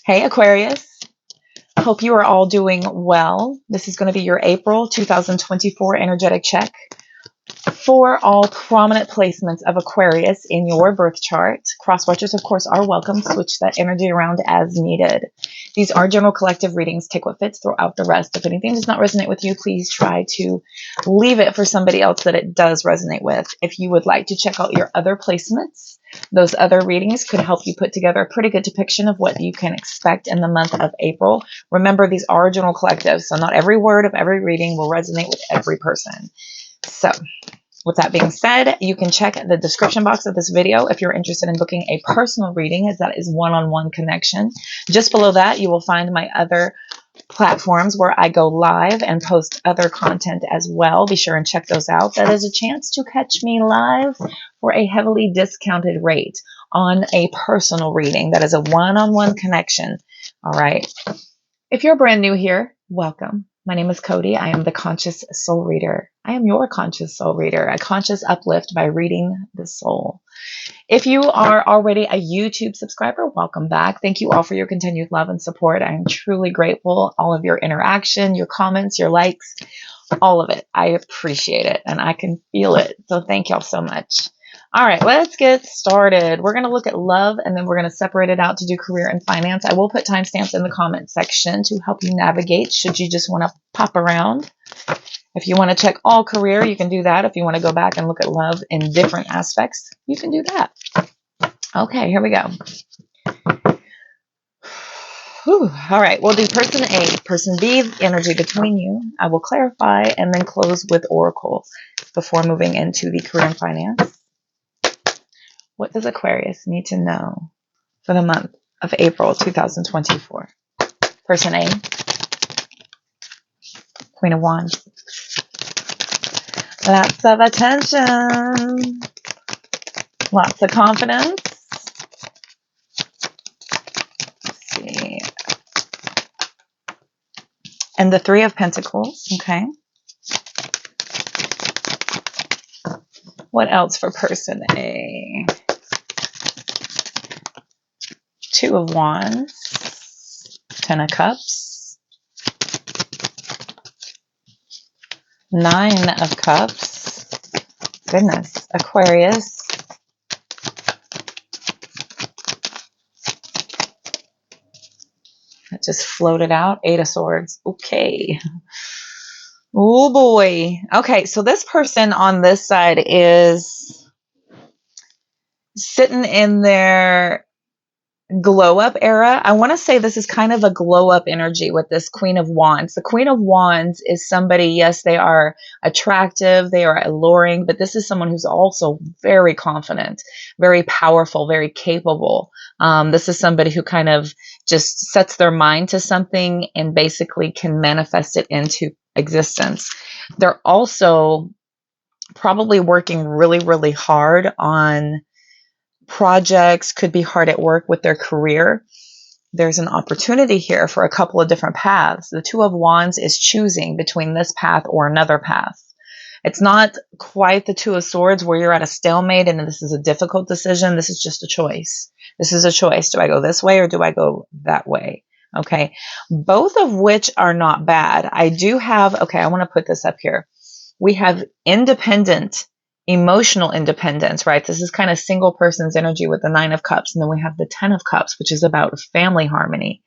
Hey Aquarius, I hope you are all doing well. This is going to be your April 2024 energetic check for all prominent placements of Aquarius in your birth chart. Cross watchers, of course, are welcome. Switch that energy around as needed. These are general collective readings. Take what fits, throw out the rest. If anything does not resonate with you, please try to leave it for somebody else that it does resonate with. If you would like to check out your other placements, those other readings could help you put together a pretty good depiction of what you can expect in the month of April. Remember, these are general collectives, so not every word of every reading will resonate with every person. So, with that being said, you can check the description box of this video if you're interested in booking a personal reading, as that is one-on-one connection. Just below that, you will find my other platforms where I go live and post other content as well. Be sure and check those out. That is a chance to catch me live for a heavily discounted rate on a personal reading. That is a one-on-one connection. All right. If you're brand new here, welcome. My name is Cody. I am the Conscious Soul Reader. I am your Conscious Soul Reader, a conscious uplift by reading the soul. If you are already a YouTube subscriber, welcome back. Thank you all for your continued love and support. I am truly grateful. All of your interaction, your comments, your likes, all of it. I appreciate it and I can feel it. So thank y'all so much. All right, let's get started. We're going to look at love and then we're going to separate it out to do career and finance. I will put timestamps in the comment section to help you navigate should you just want to pop around. If you want to check all career, you can do that. If you want to go back and look at love in different aspects, you can do that. Okay, here we go. Whew. All right, we'll do person A, person B, energy between you. I will clarify and then close with oracle before moving into the career and finance. What does Aquarius need to know for the month of April 2024? Person A, Queen of Wands. Lots of attention. Lots of confidence. Let's see. And the Three of Pentacles. Okay. What else for person A? Two of Wands, Ten of Cups, Nine of Cups. Goodness, Aquarius. That just floated out. Eight of Swords. Okay. Oh boy. Okay, so this person on this side is sitting in their glow up era. I want to say this is kind of a glow up energy with this Queen of Wands. The Queen of Wands is somebody, yes, they are attractive, they are alluring, but this is someone who's also very confident, very powerful, very capable. This is somebody who kind of just sets their mind to something and basically can manifest it into existence. They're also probably working really, really hard on projects, could be hard at work with their career. There's an opportunity here for a couple of different paths. The Two of Wands is choosing between this path or another path. It's not quite the Two of Swords where you're at a stalemate and this is a difficult decision. This is just a choice. This is a choice. Do I go this way or do I go that way? Okay. Both of which are not bad. I do have, okay, I want to put this up here. We have independent, emotional independence, right? This is kind of single person's energy with the Nine of Cups. And then we have the Ten of Cups, which is about family harmony.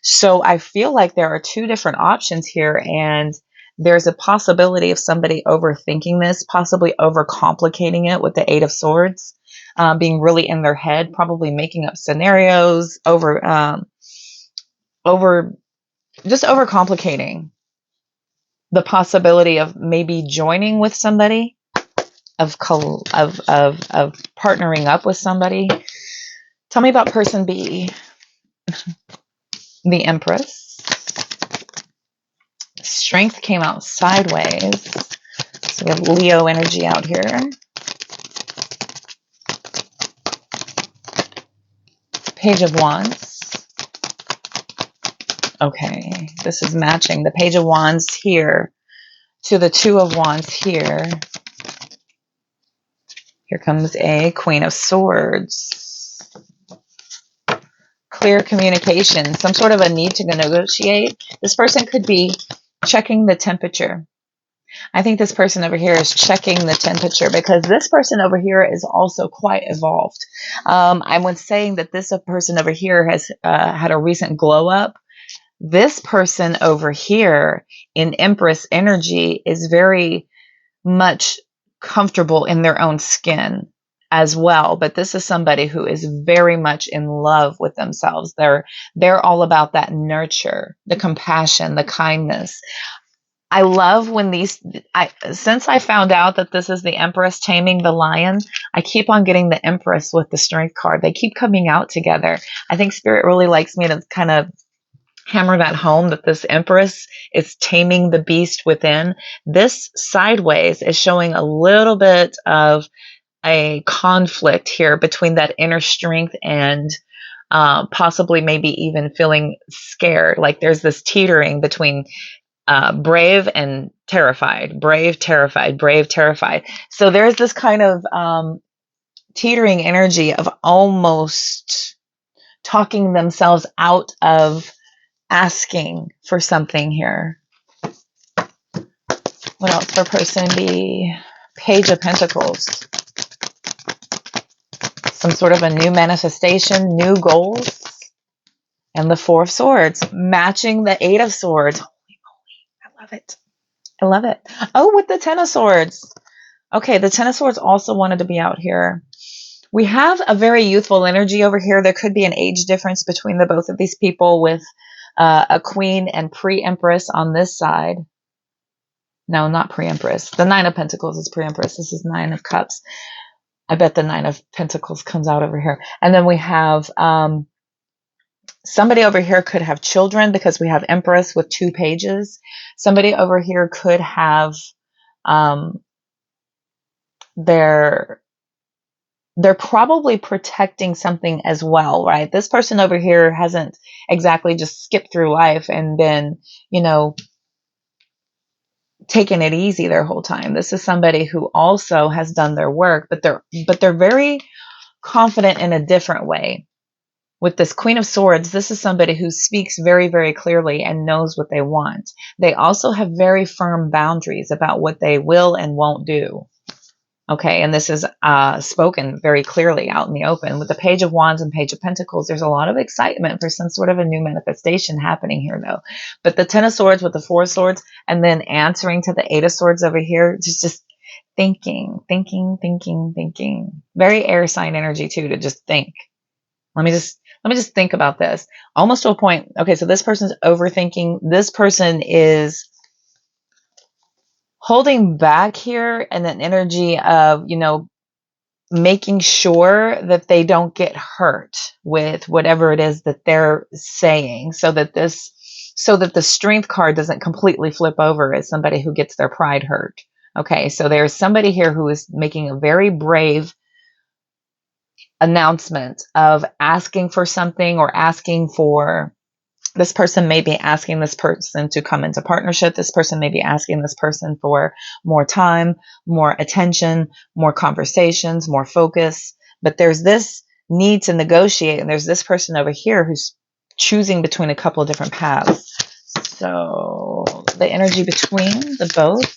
So I feel like there are two different options here. And there's a possibility of somebody overthinking this, possibly overcomplicating it with the Eight of Swords, being really in their head, probably making up scenarios, just overcomplicating the possibility of maybe joining with somebody, of partnering up with somebody. Tell me about person B. The Empress. Strength came out sideways. So we have Leo energy out here. Page of Wands. Okay, this is matching the Page of Wands here to the Two of Wands here. Here comes a Queen of Swords. clear communication, some sort of a need to negotiate. This person could be checking the temperature. I think this person over here is checking the temperature because this person over here is also quite evolved. I was saying that this person over here has had a recent glow up. This person over here in Empress energy is very much comfortable in their own skin as well. But this is somebody who is very much in love with themselves. They're all about that nurture, the compassion, the kindness. I love when since I found out that this is the Empress taming the lion, I keep on getting the Empress with the Strength card. They keep coming out together. I think Spirit really likes me to kind of hammer that home, that this Empress is taming the beast within. This sideways is showing a little bit of a conflict here between that inner strength and possibly maybe even feeling scared. Like there's this teetering between brave and terrified, brave, terrified, brave, terrified. So there's this kind of teetering energy of almost talking themselves out of asking for something here. What else for person B? Page of Pentacles. Some sort of a new manifestation, new goals. And the Four of Swords, matching the Eight of Swords. I love it. I love it. Oh, with the Ten of Swords. Okay, the Ten of Swords also wanted to be out here. We have a very youthful energy over here. There could be an age difference between the both of these people with a Queen and pre-Empress on this side. No, not pre-Empress. The Nine of Pentacles is pre-Empress. This is Nine of Cups. I bet the Nine of Pentacles comes out over here. And then we have somebody over here could have children because we have Empress with 2 pages. Somebody over here could have they're probably protecting something as well, right? This person over here hasn't exactly just skipped through life and been, taking it easy their whole time. This is somebody who also has done their work, but they're very confident in a different way. With this Queen of Swords, this is somebody who speaks very, very clearly and knows what they want. They also have very firm boundaries about what they will and won't do. Okay, and this is spoken very clearly out in the open. With the Page of Wands and Page of Pentacles, there's a lot of excitement for some sort of a new manifestation happening here, though. But the Ten of Swords with the Four of Swords, and then answering to the Eight of Swords over here, just thinking. Very air sign energy, too, to just think. Let me just think about this. Almost to a point. Okay, so this person's overthinking. This person is holding back here and an energy of, making sure that they don't get hurt with whatever it is that they're saying, so that the Strength card doesn't completely flip over as somebody who gets their pride hurt. Okay, so there's somebody here who is making a very brave announcement of asking for something, or asking for, this person may be asking this person to come into partnership. This person may be asking this person for more time, more attention, more conversations, more focus. But there's this need to negotiate, and there's this person over here who's choosing between a couple of different paths. So the energy between the both.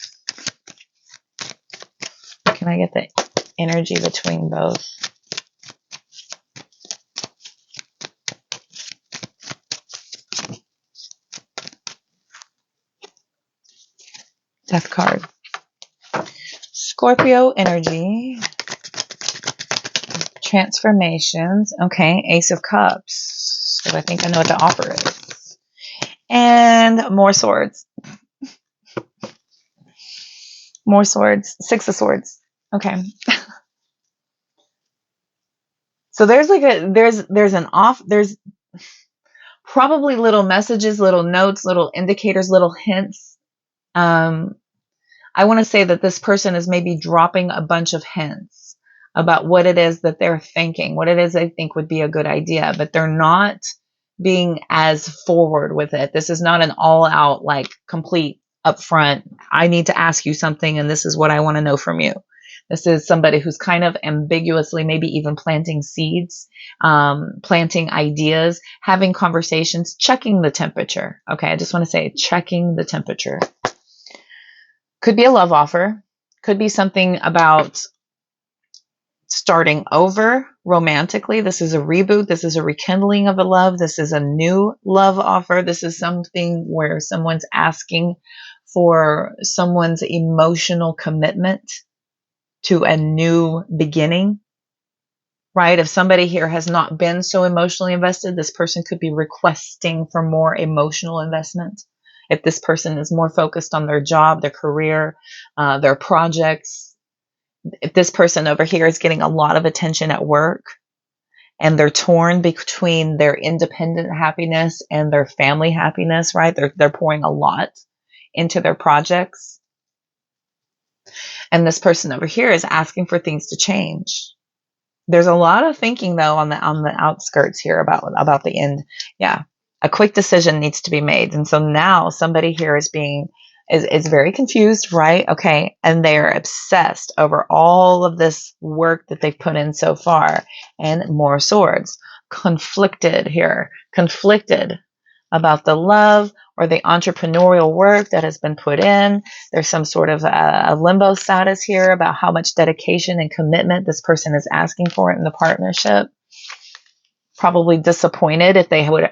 Can I get the energy between both? Death card. Scorpio energy. Transformations. Okay, Ace of Cups. So I think I know what the offer is. And more swords. More swords. Six of Swords. Okay. So there's there's probably little messages, little notes, little indicators, little hints. I want to say that this person is maybe dropping a bunch of hints about what it is that they're thinking, what it is they think would be a good idea, but they're not being as forward with it. This is not an all out, complete upfront, I need to ask you something and this is what I want to know from you. This is somebody who's kind of ambiguously, maybe even planting seeds, planting ideas, having conversations, checking the temperature. Okay, I just want to say checking the temperature. Could be a love offer. Could be something about starting over romantically. This is a reboot. This is a rekindling of a love. This is a new love offer. This is something where someone's asking for someone's emotional commitment to a new beginning, right? If somebody here has not been so emotionally invested, this person could be requesting for more emotional investment. If this person is more focused on their job, their career, their projects, if this person over here is getting a lot of attention at work and they're torn between their independent happiness and their family happiness, right? They're pouring a lot into their projects. And this person over here is asking for things to change. There's a lot of thinking though on the outskirts here about the end. Yeah. A quick decision needs to be made. And so now somebody here is very confused, right? Okay. And they're obsessed over all of this work that they've put in so far. And more swords. Conflicted here. Conflicted about the love or the entrepreneurial work that has been put in. There's some sort of a limbo status here about how much dedication and commitment this person is asking for in the partnership. Probably disappointed if they would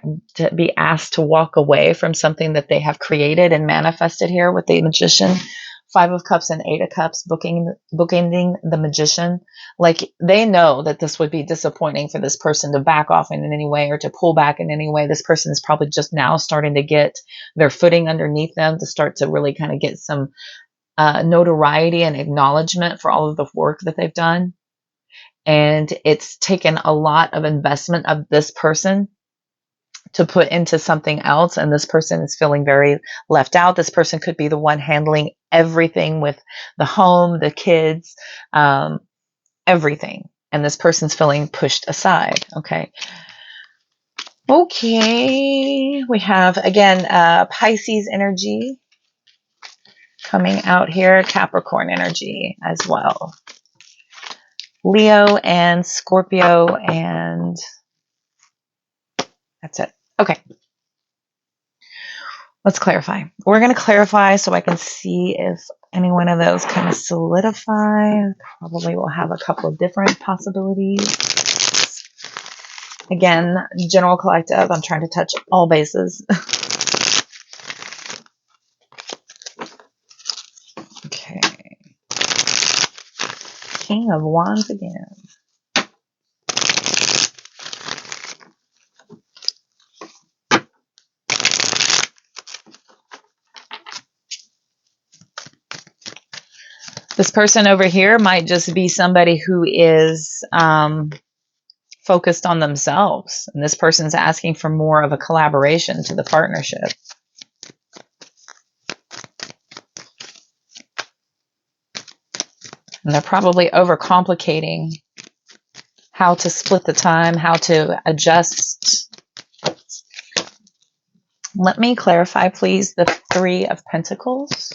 be asked to walk away from something that they have created and manifested here with the Magician. 5 of Cups and 8 of Cups bookending the Magician. Like they know that this would be disappointing for this person to back off in any way or to pull back in any way. This person is probably just now starting to get their footing underneath them to start to really kind of get some notoriety and acknowledgement for all of the work that they've done. And it's taken a lot of investment of this person to put into something else, and this person is feeling very left out. This person could be the one handling everything with the home, the kids, everything, and this person's feeling pushed aside. Okay, we have again Pisces energy coming out here, Capricorn energy as well, Leo and Scorpio, and that's it. Okay. Let's clarify. We're going to clarify so I can see if any one of those kind of solidify. Probably will have a couple of different possibilities. Again, general collective. I'm trying to touch all bases. Okay. King of Wands again. This person over here might just be somebody who is focused on themselves. And this person's asking for more of a collaboration to the partnership. And they're probably overcomplicating how to split the time, how to adjust. Let me clarify, please, the 3 of Pentacles.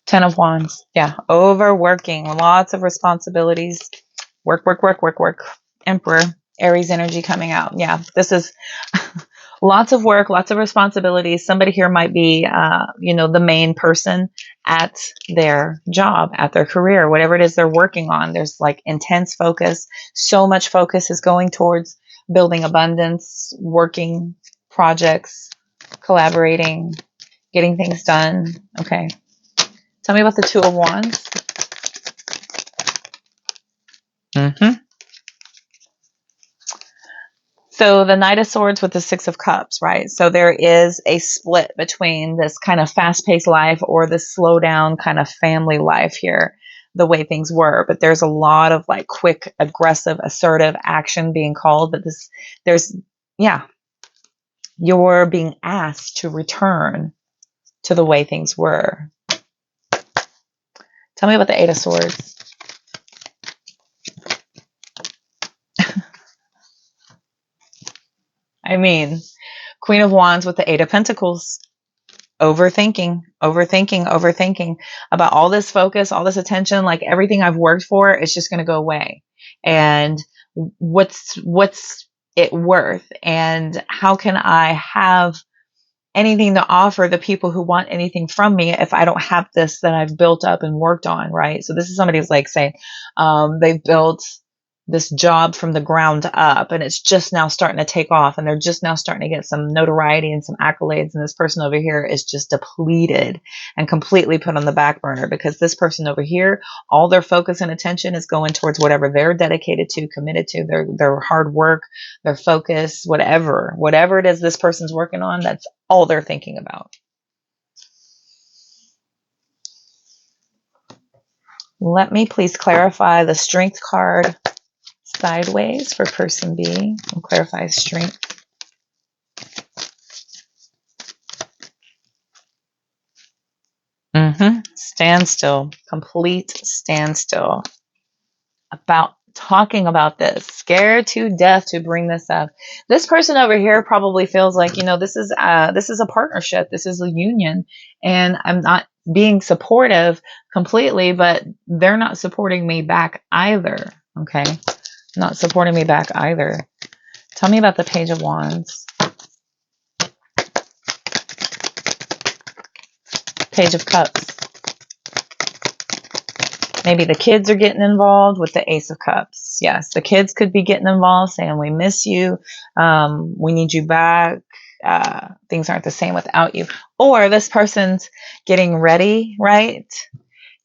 10 of Wands. Yeah, overworking. Lots of responsibilities. Work. Emperor. Aries energy coming out. Yeah, this is lots of work, lots of responsibilities. Somebody here might be, the main person at their job, at their career, whatever it is they're working on. There's like intense focus. So much focus is going towards building abundance, working projects, collaborating, getting things done. Okay. Tell me about the 2 of Wands. So the Knight of Swords with the 6 of Cups, right? So there is a split between this kind of fast-paced life or the slow down kind of family life here, the way things were. But there's a lot of like quick, aggressive, assertive action being called. But you're being asked to return to the way things were. Tell me about the 8 of Swords. I mean, Queen of Wands with the 8 of Pentacles. overthinking about all this focus, all this attention, like everything I've worked for is just going to go away. And what's it worth? And how can I have anything to offer the people who want anything from me if I don't have this that I've built up and worked on, right? So this is somebody who's like saying they've built this job from the ground up and it's just now starting to take off and they're just now starting to get some notoriety and some accolades, and this person over here is just depleted and completely put on the back burner because this person over here, all their focus and attention is going towards whatever they're dedicated to, committed to, their hard work, their focus, whatever it is this person's working on, that's all they're thinking about. Let me please clarify the strength card sideways for person B and clarify strength. Standstill, complete standstill. About talking about this, scared to death to bring this up. This person over here probably feels like, this is a partnership, this is a union, and I'm not being supportive completely, but they're not supporting me back either. Okay, not supporting me back either. Tell me about the Page of Wands. Page of Cups. Maybe the kids are getting involved with the Ace of Cups. Yes, the kids could be getting involved, saying, we miss you. We need you back. Things aren't the same without you. Or this person's getting ready, right,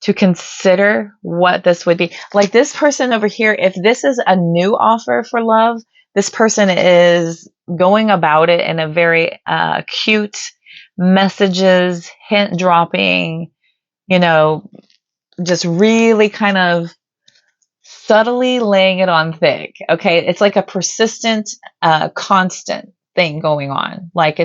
to consider what this would be. Like this person over here, if this is a new offer for love, this person is going about it in a very cute messages, hint dropping, just really kind of subtly laying it on thick. Okay. It's like a persistent, constant thing going on. Like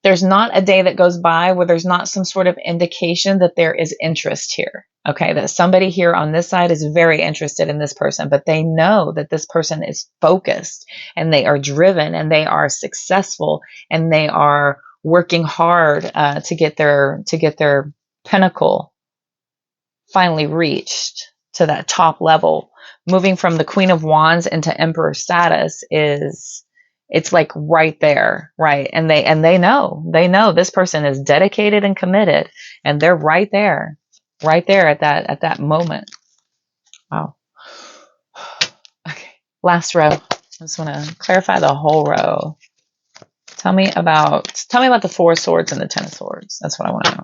there's not a day that goes by where there's not some sort of indication that there is interest here. Okay. That somebody here on this side is very interested in this person, but they know that this person is focused and they are driven and they are successful and they are working hard, to get their pinnacle finally reached to that top level. Moving from the Queen of Wands into Emperor status it's like right there, right? And they know this person is dedicated and committed, and they're right there at that moment. Wow. Okay. Last row. I just want to clarify the whole row. Tell me about the Four of Swords and the Ten of Swords. That's what I want to know.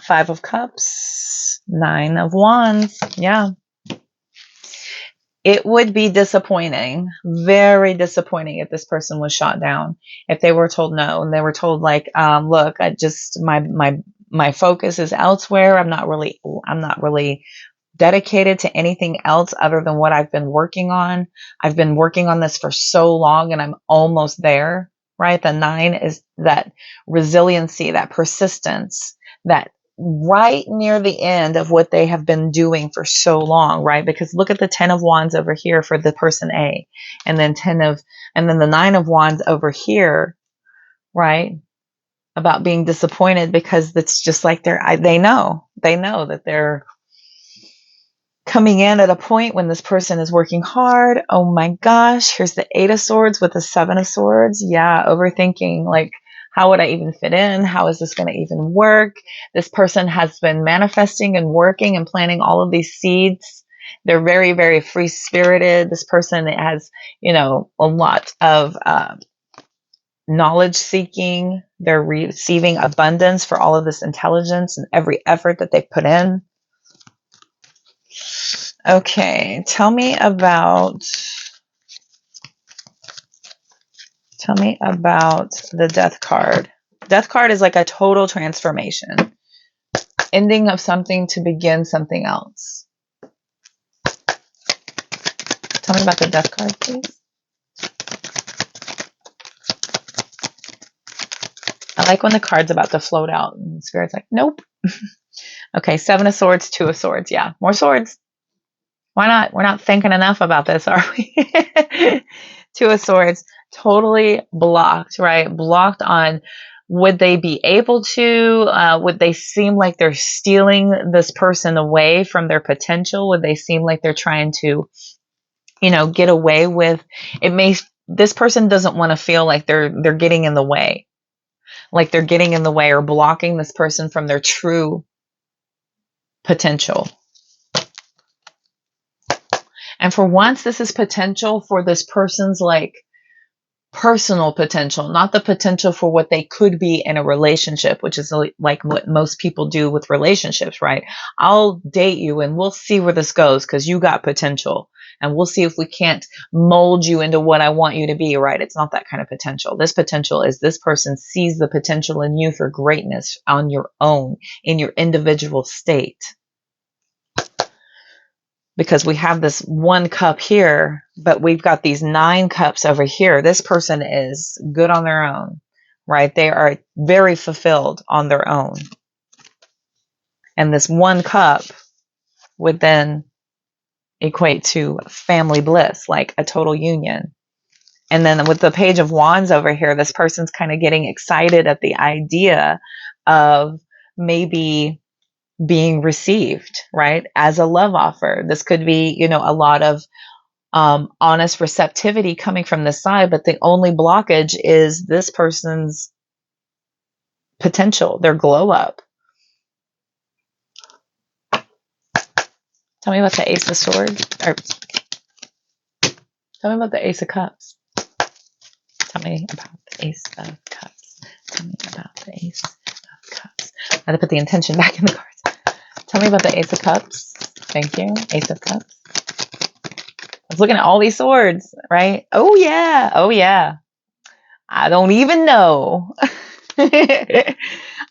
Five of Cups, Nine of Wands. Yeah. It would be disappointing, very disappointing if this person was shot down, if they were told no, and they were told like, look, I just, my focus is elsewhere. I'm not really dedicated to anything else other than what I've been working on. I've been working on this for so long and I'm almost there, right? The 9 is that resiliency, that persistence, that right near the end of what they have been doing for so long, right? Because look at the 10 of Wands over here for the person A, and then the 9 of Wands over here, right? About being disappointed because it's just like they know that they're coming in at a point when this person is working hard. Oh my gosh, here's the 8 of Swords with the 7 of Swords. Yeah, overthinking, like, how would I even fit in? How is this going to even work? This person has been manifesting and working and planting all of these seeds. They're very, very free-spirited. This person has, a lot of knowledge seeking. They're receiving abundance for all of this intelligence and every effort that they've put in. Okay, tell me about the Death card. Death card is like a total transformation. Ending of something to begin something else. Tell me about the Death card, please. I like when the card's about to float out and the Spirit's like, nope. Okay, 7 of Swords, 2 of Swords. Yeah, more swords. Why not? We're not thinking enough about this, are we? Two of Swords, totally blocked, right? Blocked on, would they be able to? Would they seem like they're stealing this person away from their potential? Would they seem like they're trying to, get away with it? This person doesn't want to feel like they're getting in the way, like they're getting in the way or blocking this person from their true potential. And for once, this is potential for this person's like personal potential, not the potential for what they could be in a relationship, which is like what most people do with relationships, right? I'll date you and we'll see where this goes because you got potential. And we'll see if we can't mold you into what I want you to be, right? It's not that kind of potential. This potential is this person sees the potential in you for greatness on your own, in your individual state. Because we have this 1 cup here, but we've got these 9 cups over here. This person is good on their own, right? They are very fulfilled on their own. And this 1 cup would then equate to family bliss, like a total union. And then with the Page of Wands over here, this person's kind of getting excited at the idea of maybe being received, right, as a love offer. This could be, a lot of honest receptivity coming from this side, but the only blockage is this person's potential, their glow up. Tell me about the Ace of Swords, or tell me about the Ace of Cups. Tell me about the Ace of Cups. Tell me about the Ace of Cups. I had to put the intention back in the cards. Tell me about the Ace of Cups. Thank you. Ace of Cups. I was looking at all these swords, right? Oh, yeah. Oh, yeah. I don't even know.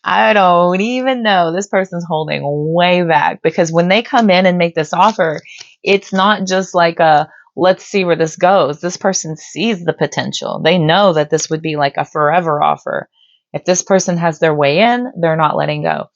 I don't even know. This person's holding way back because when they come in and make this offer, it's not just like a, let's see where this goes. This person sees the potential. They know that this would be like a forever offer. If this person has their way in, they're not letting go.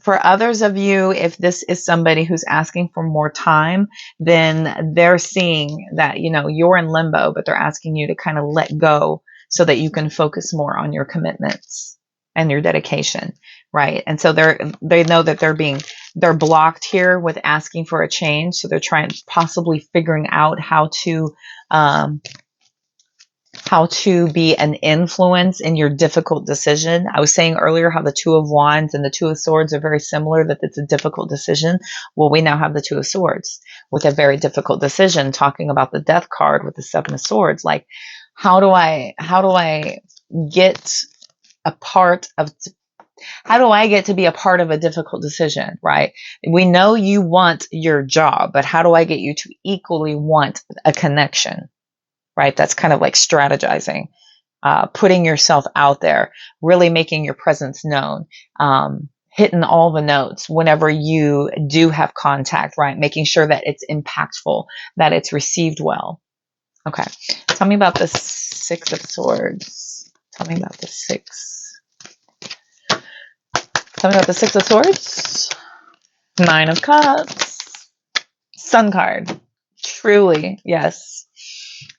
For others of you, if this is somebody who's asking for more time, then they're seeing that, you're in limbo, but they're asking you to kind of let go so that you can focus more on your commitments and your dedication, right? And so they know that they're blocked here with asking for a change. So they're possibly figuring out how to be an influence in your difficult decision. I was saying earlier how the 2 of Wands and the 2 of Swords are very similar, that it's a difficult decision. Well, we now have the 2 of Swords with a very difficult decision, talking about the Death card with the 7 of Swords. Like, how do I get to be a part of a difficult decision, right? We know you want your job, but how do I get you to equally want a connection? Right? That's kind of like strategizing, putting yourself out there, really making your presence known, hitting all the notes whenever you do have contact, right? Making sure that it's impactful, that it's received well. Okay. Tell me about the 6 of Swords. Tell me about the 6. Tell me about the 6 of Swords. 9 of Cups. Sun card. Truly, yes.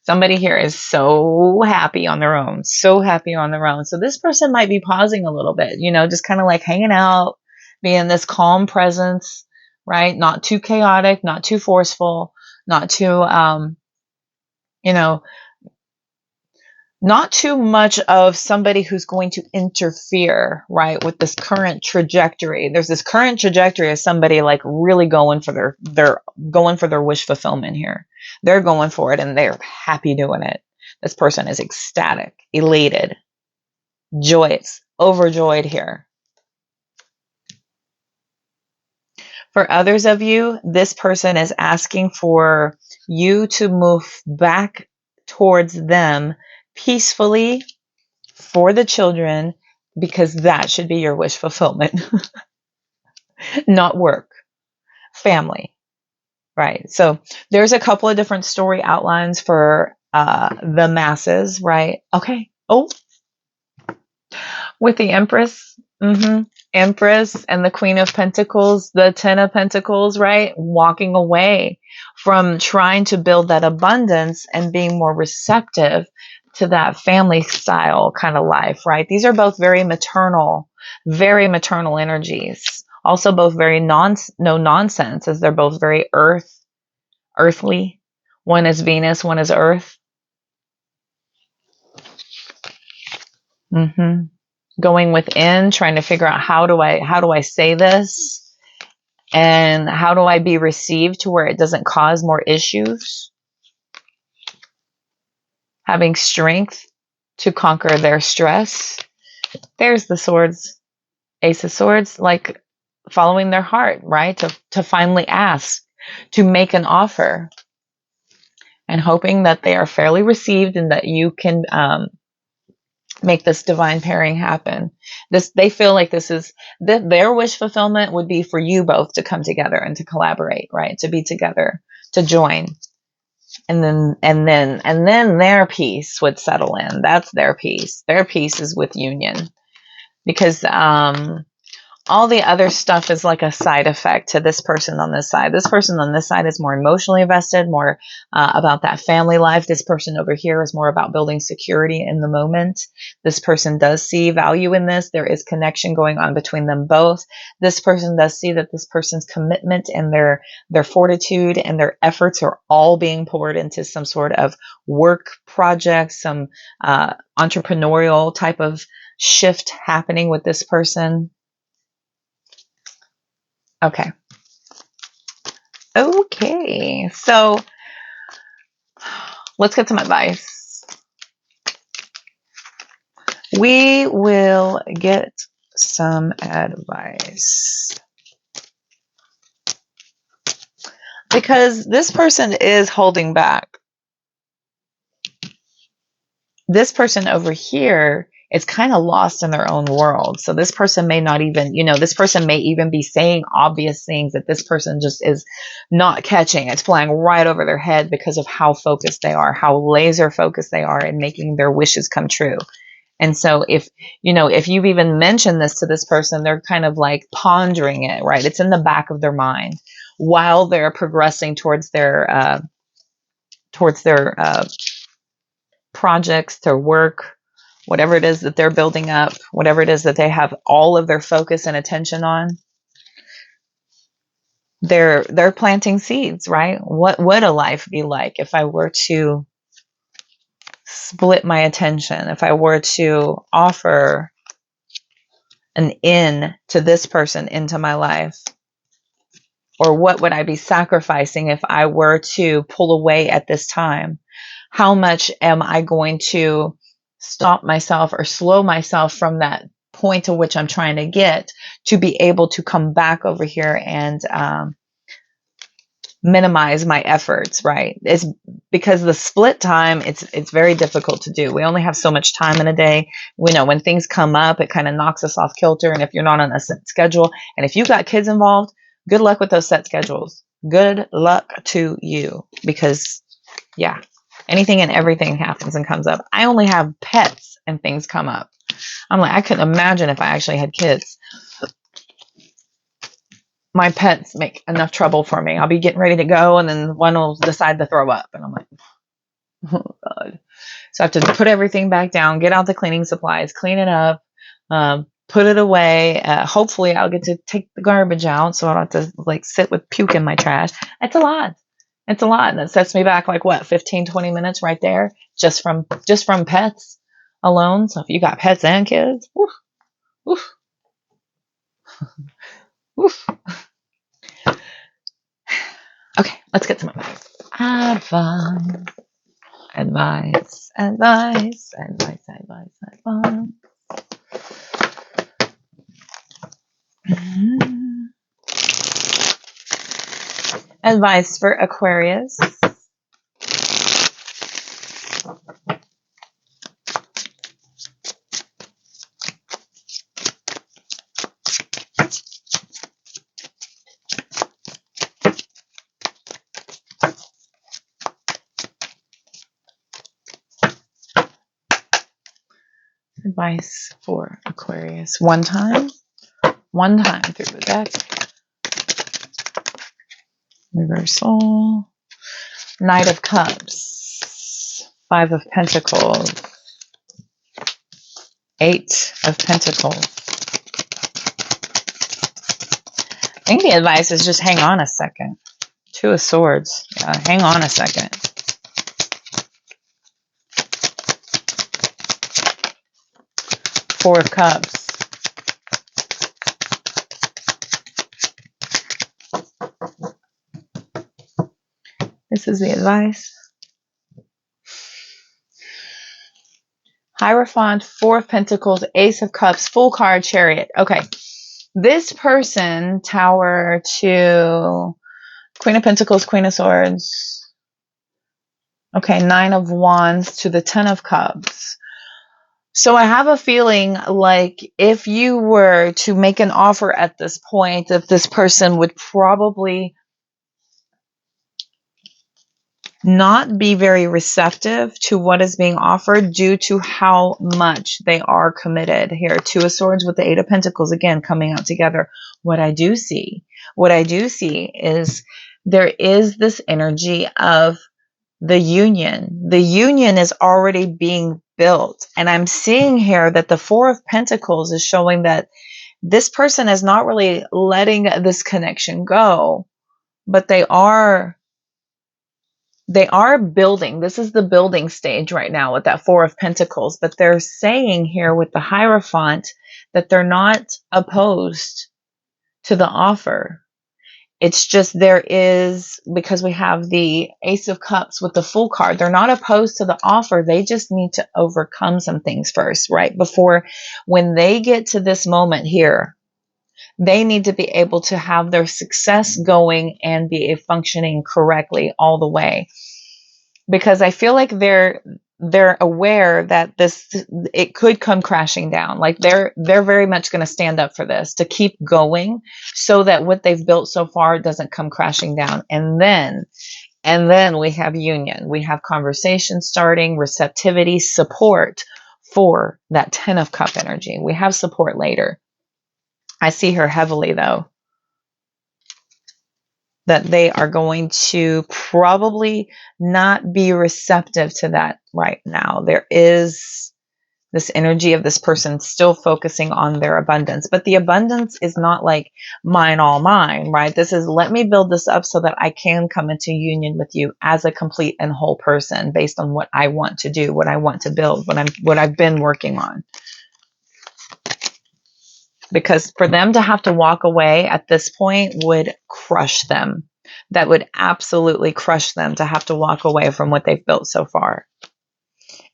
Somebody here is so happy on their own, so happy on their own. So this person might be pausing a little bit, just kind of like hanging out, being this calm presence, right? Not too chaotic, not too forceful, not too, not too much of somebody who's going to interfere, right, with this current trajectory. There's this current trajectory of somebody like really going for their wish fulfillment here. They're going for it and they're happy doing it. This person is ecstatic, elated, joyous, overjoyed here. For others of you, this person is asking for you to move back towards them peacefully for the children, because that should be your wish fulfillment. Not work, family, right? So there's a couple of different story outlines for the masses, right? Okay. Oh, with the Empress. Empress and the Queen of Pentacles, the Ten of Pentacles, right? Walking away from trying to build that abundance and being more receptive to that family style kind of life, right? These are both very maternal energies. Also both very no nonsense, as they're both very earthly. One is Venus, one is Earth. Going within, trying to figure out how do I say this, and how do I be received to where it doesn't cause more issues. Having strength to conquer their stress. There's the swords, Ace of Swords, like following their heart, right? To finally ask, to make an offer, and hoping that they are fairly received and that you can make this divine pairing happen. They feel like this is their wish fulfillment would be for you both to come together and to collaborate, right? To be together, to join. And then their peace would settle in. That's their peace. Their peace is with union. Because all the other stuff is like a side effect to this person on this side. This person on this side is more emotionally invested, more about that family life. This person over here is more about building security in the moment. This person does see value in this. There is connection going on between them both. This person does see that this person's commitment and their fortitude and their efforts are all being poured into some sort of work project, some entrepreneurial type of shift happening with this person. Okay. So let's get some advice. We will get some advice. Because this person is holding back. This person over here is kind of lost in their own world. So this person may not even, this person may even be saying obvious things that this person just is not catching. It's flying right over their head because of how focused they are, how laser focused they are in making their wishes come true. And so if you've even mentioned this to this person, they're kind of like pondering it, right? It's in the back of their mind while they're progressing towards their projects, their work, whatever it is that they're building up, whatever it is that they have all of their focus and attention on. They're planting seeds, right? What would a life be like if I were to split my attention, if I were to offer an in to this person into my life? Or what would I be sacrificing if I were to pull away at this time? How much am I going to stop myself or slow myself from that point to which I'm trying to get to be able to come back over here and minimize my efforts, right? It's because the split time, it's very difficult to do. We only have so much time in a day. We know when things come up, it kind of knocks us off kilter. And if you're not on a set schedule, and if you've got kids involved, good luck with those set schedules. Good luck to you, because yeah, anything and everything happens and comes up. I only have pets and things come up. I'm like, I couldn't imagine if I actually had kids. My pets make enough trouble for me. I'll be getting ready to go, and then one will decide to throw up. And I'm like, oh, God. So I have to put everything back down, get out the cleaning supplies, clean it up, put it away. Hopefully I'll get to take the garbage out so I don't have to like sit with puke in my trash. It's a lot. It's a lot. And it sets me back like what, 15, 20 minutes right there just from pets alone. So if you got pets and kids, woof, woof, woof. Okay, let's get some advice. Advice. Advice for Aquarius. Advice for Aquarius. One time. one time through the deck. Reversal. Knight of Cups. 5 of Pentacles. 8 of Pentacles. I think the advice is just hang on a second. 2 of Swords. Yeah, hang on a second. Four of Cups. This is the advice. Hierophant, 4 of Pentacles, Ace of Cups, full card, Chariot. Okay. This person, Tower to Queen of Pentacles, Queen of Swords. Okay, 9 of Wands to the 10 of Cups. So I have a feeling like if you were to make an offer at this point, that this person would probably not be very receptive to what is being offered due to how much they are committed. Here, 2 of Swords with the 8 of Pentacles, again, coming out together. What I do see is there is this energy of the union. The union is already being built. And I'm seeing here that the 4 of Pentacles is showing that this person is not really letting this connection go, but they are building. This is the building stage right now with that 4 of Pentacles. But they're saying here with the Hierophant that they're not opposed to the offer. It's just there is, because we have the Ace of Cups with the Fool card, they're not opposed to the offer. They just need to overcome some things first, right? Before, when they get to this moment here, they need to be able to have their success going and be functioning correctly all the way. Because I feel like they're aware that it could come crashing down. Like they're very much going to stand up for this, to keep going, so that what they've built so far doesn't come crashing down. And then we have union. We have conversation starting, receptivity, support for that 10 of Cup energy. We have support later. I see her heavily though, that they are going to probably not be receptive to that right now. There is this energy of this person still focusing on their abundance, but the abundance is not like mine, all mine, right? This is, let me build this up so that I can come into union with you as a complete and whole person based on what I want to do, what I want to build, what I've been working on. Because for them to have to walk away at this point would crush them. That would absolutely crush them, to have to walk away from what they've built so far.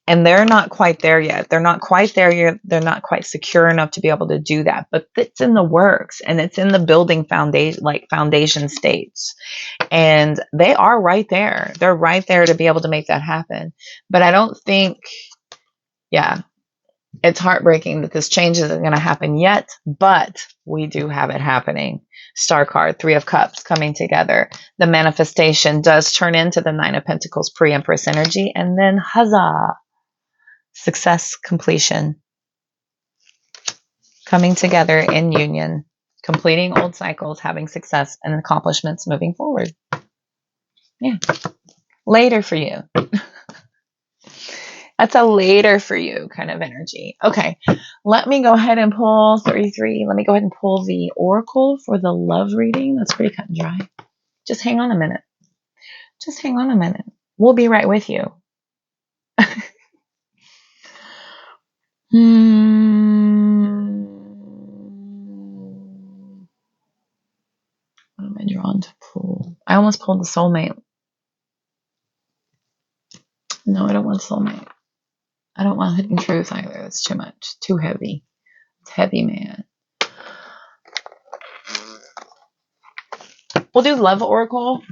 And they're not quite there yet. They're not quite there yet. They're not quite secure enough to be able to do that. But it's in the works, and it's in the building foundation states. And they are right there. They're right there to be able to make that happen. But I don't think, it's heartbreaking that this change isn't going to happen yet, but we do have it happening. Star card, 3 of Cups coming together. The manifestation does turn into the 9 of Pentacles, pre-Empress energy, and then huzzah, success, completion, coming together in union, completing old cycles, having success and accomplishments moving forward. Yeah. Later for you. That's a later for you kind of energy. Okay, let me go ahead and pull 33. Let me go ahead and pull the Oracle for the love reading. That's pretty cut and dry. Just hang on a minute. Just hang on a minute. We'll be right with you. What am I drawn to pull? I almost pulled the soulmate. No, I don't want soulmate. I don't want hidden truth either. That's too much. Too heavy. It's heavy, man. We'll do love oracle.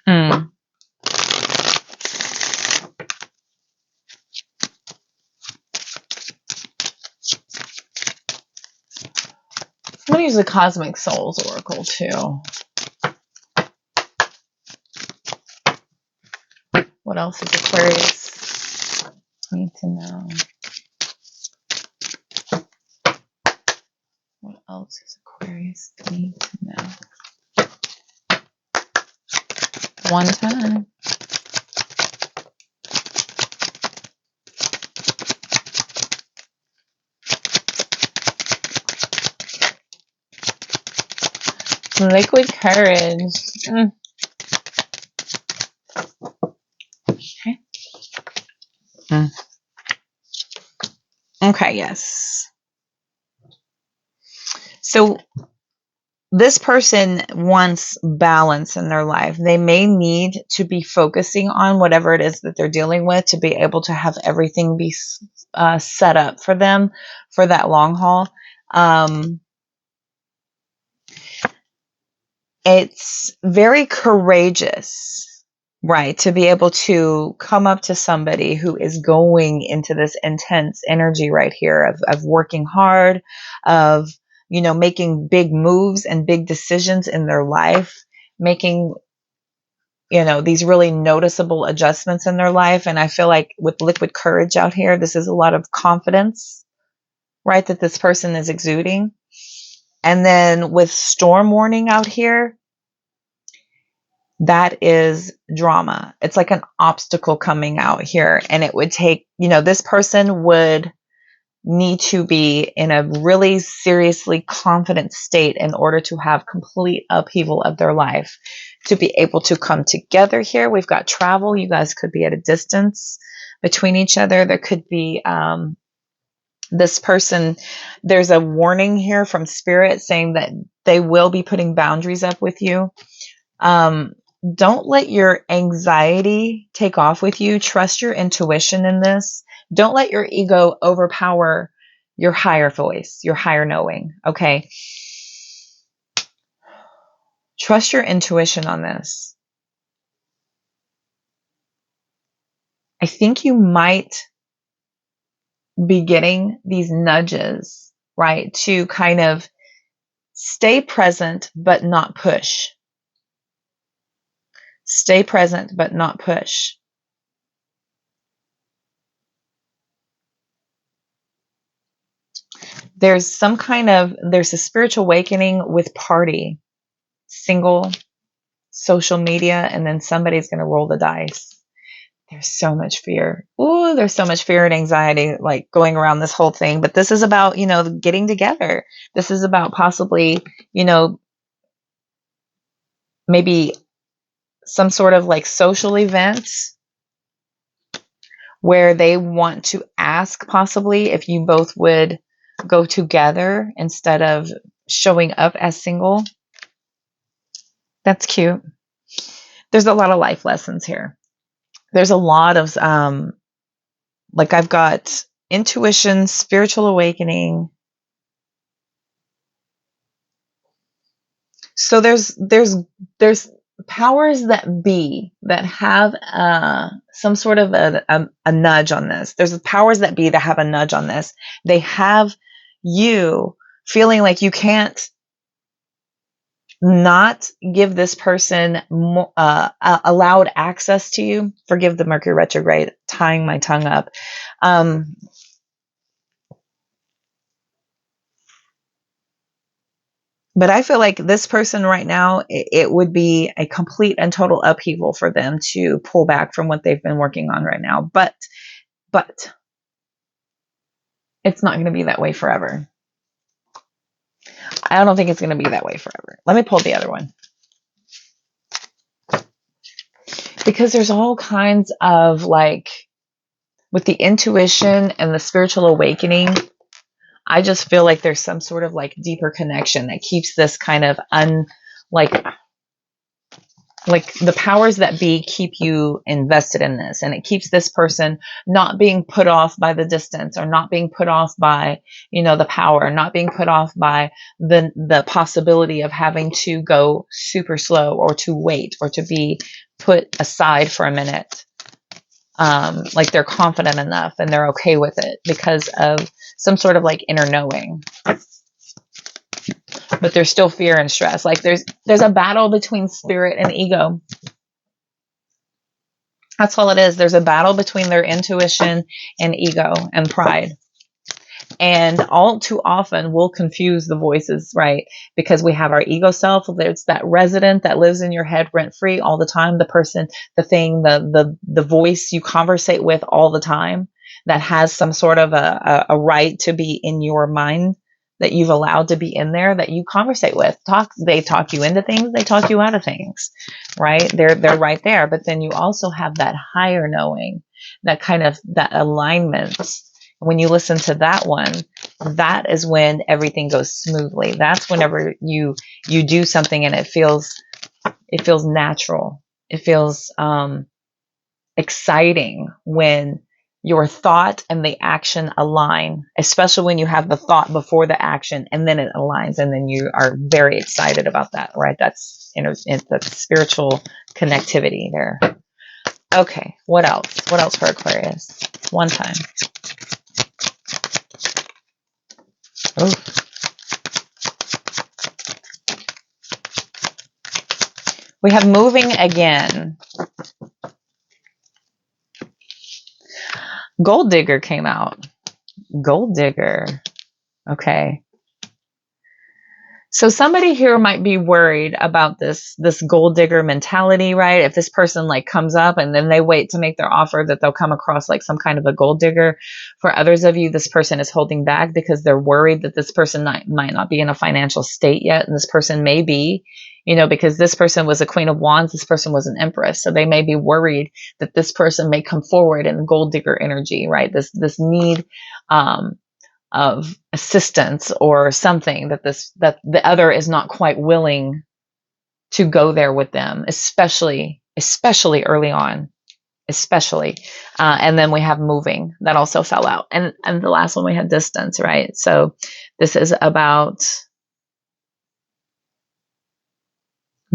I'm going to use the Cosmic Souls oracle too. What else is Aquarius need to know? else does Aquarius need to know? One time. Liquid courage. Okay. Okay, yes. So this person wants balance in their life. They may need to be focusing on whatever it is that they're dealing with to be able to have everything be set up for them for that long haul. It's very courageous, right, to be able to come up to somebody who is going into this intense energy right here of working hard, of, you know, making big moves and big decisions in their life, making, you know, these really noticeable adjustments in their life. And I feel like with liquid courage out here, this is a lot of confidence, right, that this person is exuding. And then with storm warning out here, that is drama. It's like an obstacle coming out here. And it would take, you know, this person would need to be in a really seriously confident state in order to have complete upheaval of their life to be able to come together here. We've got travel. You guys could be at a distance between each other. There could be this person. There's a warning here from spirit saying that they will be putting boundaries up with you. Don't let your anxiety take off with you. Trust your intuition in this. Don't let your ego overpower your higher voice, your higher knowing. Okay. Trust your intuition on this. I think you might be getting these nudges, right, to kind of stay present, but not push. Stay present, but not push. There's a spiritual awakening with party, single, social media, and then somebody's going to roll the dice. There's so much fear. Ooh, there's so much fear and anxiety like going around this whole thing. But this is about, you know, getting together. This is about possibly, you know, maybe some sort of like social event where they want to ask possibly if you both would go together instead of showing up as single. That's cute. There's a lot of life lessons here. There's a lot of, like I've got intuition, spiritual awakening. So there's powers that be that have some sort of a nudge on this. There's powers that be that have a nudge on this. They have you feeling like you can't not give this person allowed access to you. Forgive the Mercury retrograde, tying my tongue up. But I feel like this person right now, it would be a complete and total upheaval for them to pull back from what they've been working on right now. But it's not going to be that way forever. I don't think it's going to be that way forever. Let me pull the other one. Because there's all kinds of like, with the intuition and the spiritual awakening, I just feel like there's some sort of like deeper connection that keeps this kind of like the powers that be keep you invested in this, and it keeps this person not being put off by the distance, or not being put off by, you know, the power, not being put off by the possibility of having to go super slow, or to wait, or to be put aside for a minute. Like they're confident enough and they're okay with it because of some sort of like inner knowing. But there's still fear and stress. Like there's a battle between spirit and ego. That's all it is. There's a battle between their intuition and ego and pride. And all too often we'll confuse the voices, right? Because we have our ego self. There's that resident that lives in your head rent free all the time. The person, the thing, the voice you conversate with all the time that has some sort of a right to be in your mind, that you've allowed to be in there, that you conversate with. They talk you into things, they talk you out of things, right? They're right there. But then you also have that higher knowing, that kind of that alignment. When you listen to that one, that is when everything goes smoothly. That's whenever you do something and it feels natural. It feels exciting when your thought and the action align, especially when you have the thought before the action and then it aligns, and then you are very excited about that, right? That's that's spiritual connectivity there. Okay, what else? What else for Aquarius? One time. Oh. We have moving again. Gold digger came out. Gold digger. Okay. So somebody here might be worried about this gold digger mentality, right? If this person like comes up and then they wait to make their offer, that they'll come across like some kind of a gold digger. For others of you, this person is holding back because they're worried that this person might not be in a financial state yet. And this person may be, because this person was a Queen of Wands, this person was an Empress. So they may be worried that this person may come forward in gold digger energy, right? This need, of assistance or something that the other is not quite willing to go there with them, especially early on, and then we have moving, that also fell out, and the last one we had distance, right? So this is about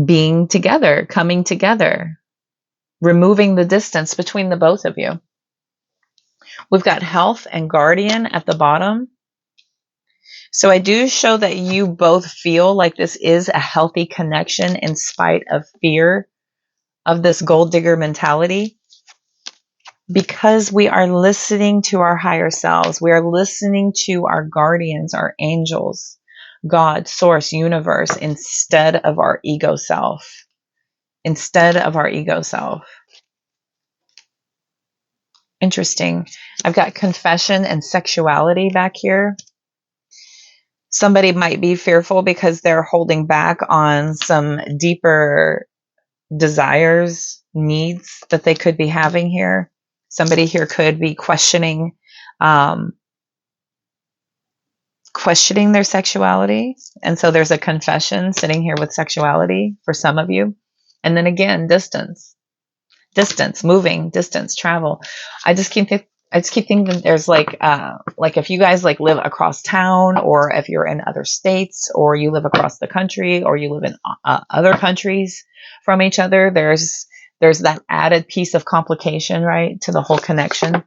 being together, coming together, removing the distance between the both of you. We've got health and guardian at the bottom. So I do show that you both feel like this is a healthy connection in spite of fear of this gold digger mentality, because we are listening to our higher selves. We are listening to our guardians, our angels, God, source, universe, instead of our ego self. Interesting. I've got confession and sexuality back here. Somebody might be fearful because they're holding back on some deeper desires, needs that they could be having here. Somebody here could be questioning their sexuality. And so there's a confession sitting here with sexuality for some of you. And then again, distance, moving, distance, travel. I just keep thinking that there's like if you guys like live across town, or if you're in other states, or you live across the country, or you live in other countries from each other, there's that added piece of complication, right, to the whole connection.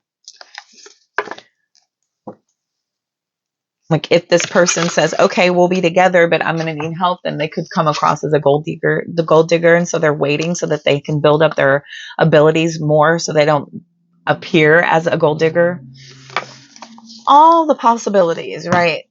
Like if this person says, okay, we'll be together, but I'm going to need help, then they could come across as the gold digger. And so they're waiting so that they can build up their abilities more, so they don't appear as a gold digger. All the possibilities, right?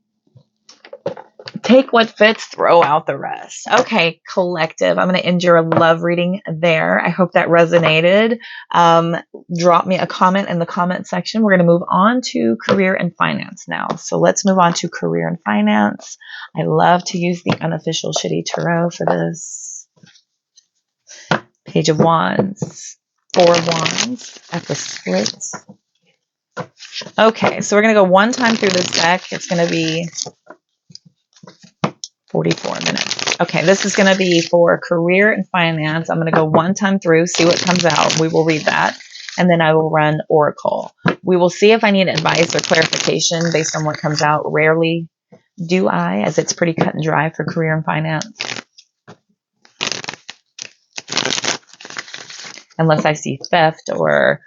Take what fits, throw out the rest. Okay, collective. I'm going to end your love reading there. I hope that resonated. Drop me a comment in the comment section. We're going to move on to career and finance now. So let's move on to career and finance. I love to use the unofficial Shitty Tarot for this. Page of Wands. 4 of Wands at the split. Okay, so we're going to go one time through this deck. It's going to be 44 minutes. Okay, this is going to be for career and finance. I'm going to go one time through, see what comes out. We will read that, and then I will run Oracle. We will see if I need advice or clarification based on what comes out. Rarely do I, as it's pretty cut and dry for career and finance. Unless I see theft or,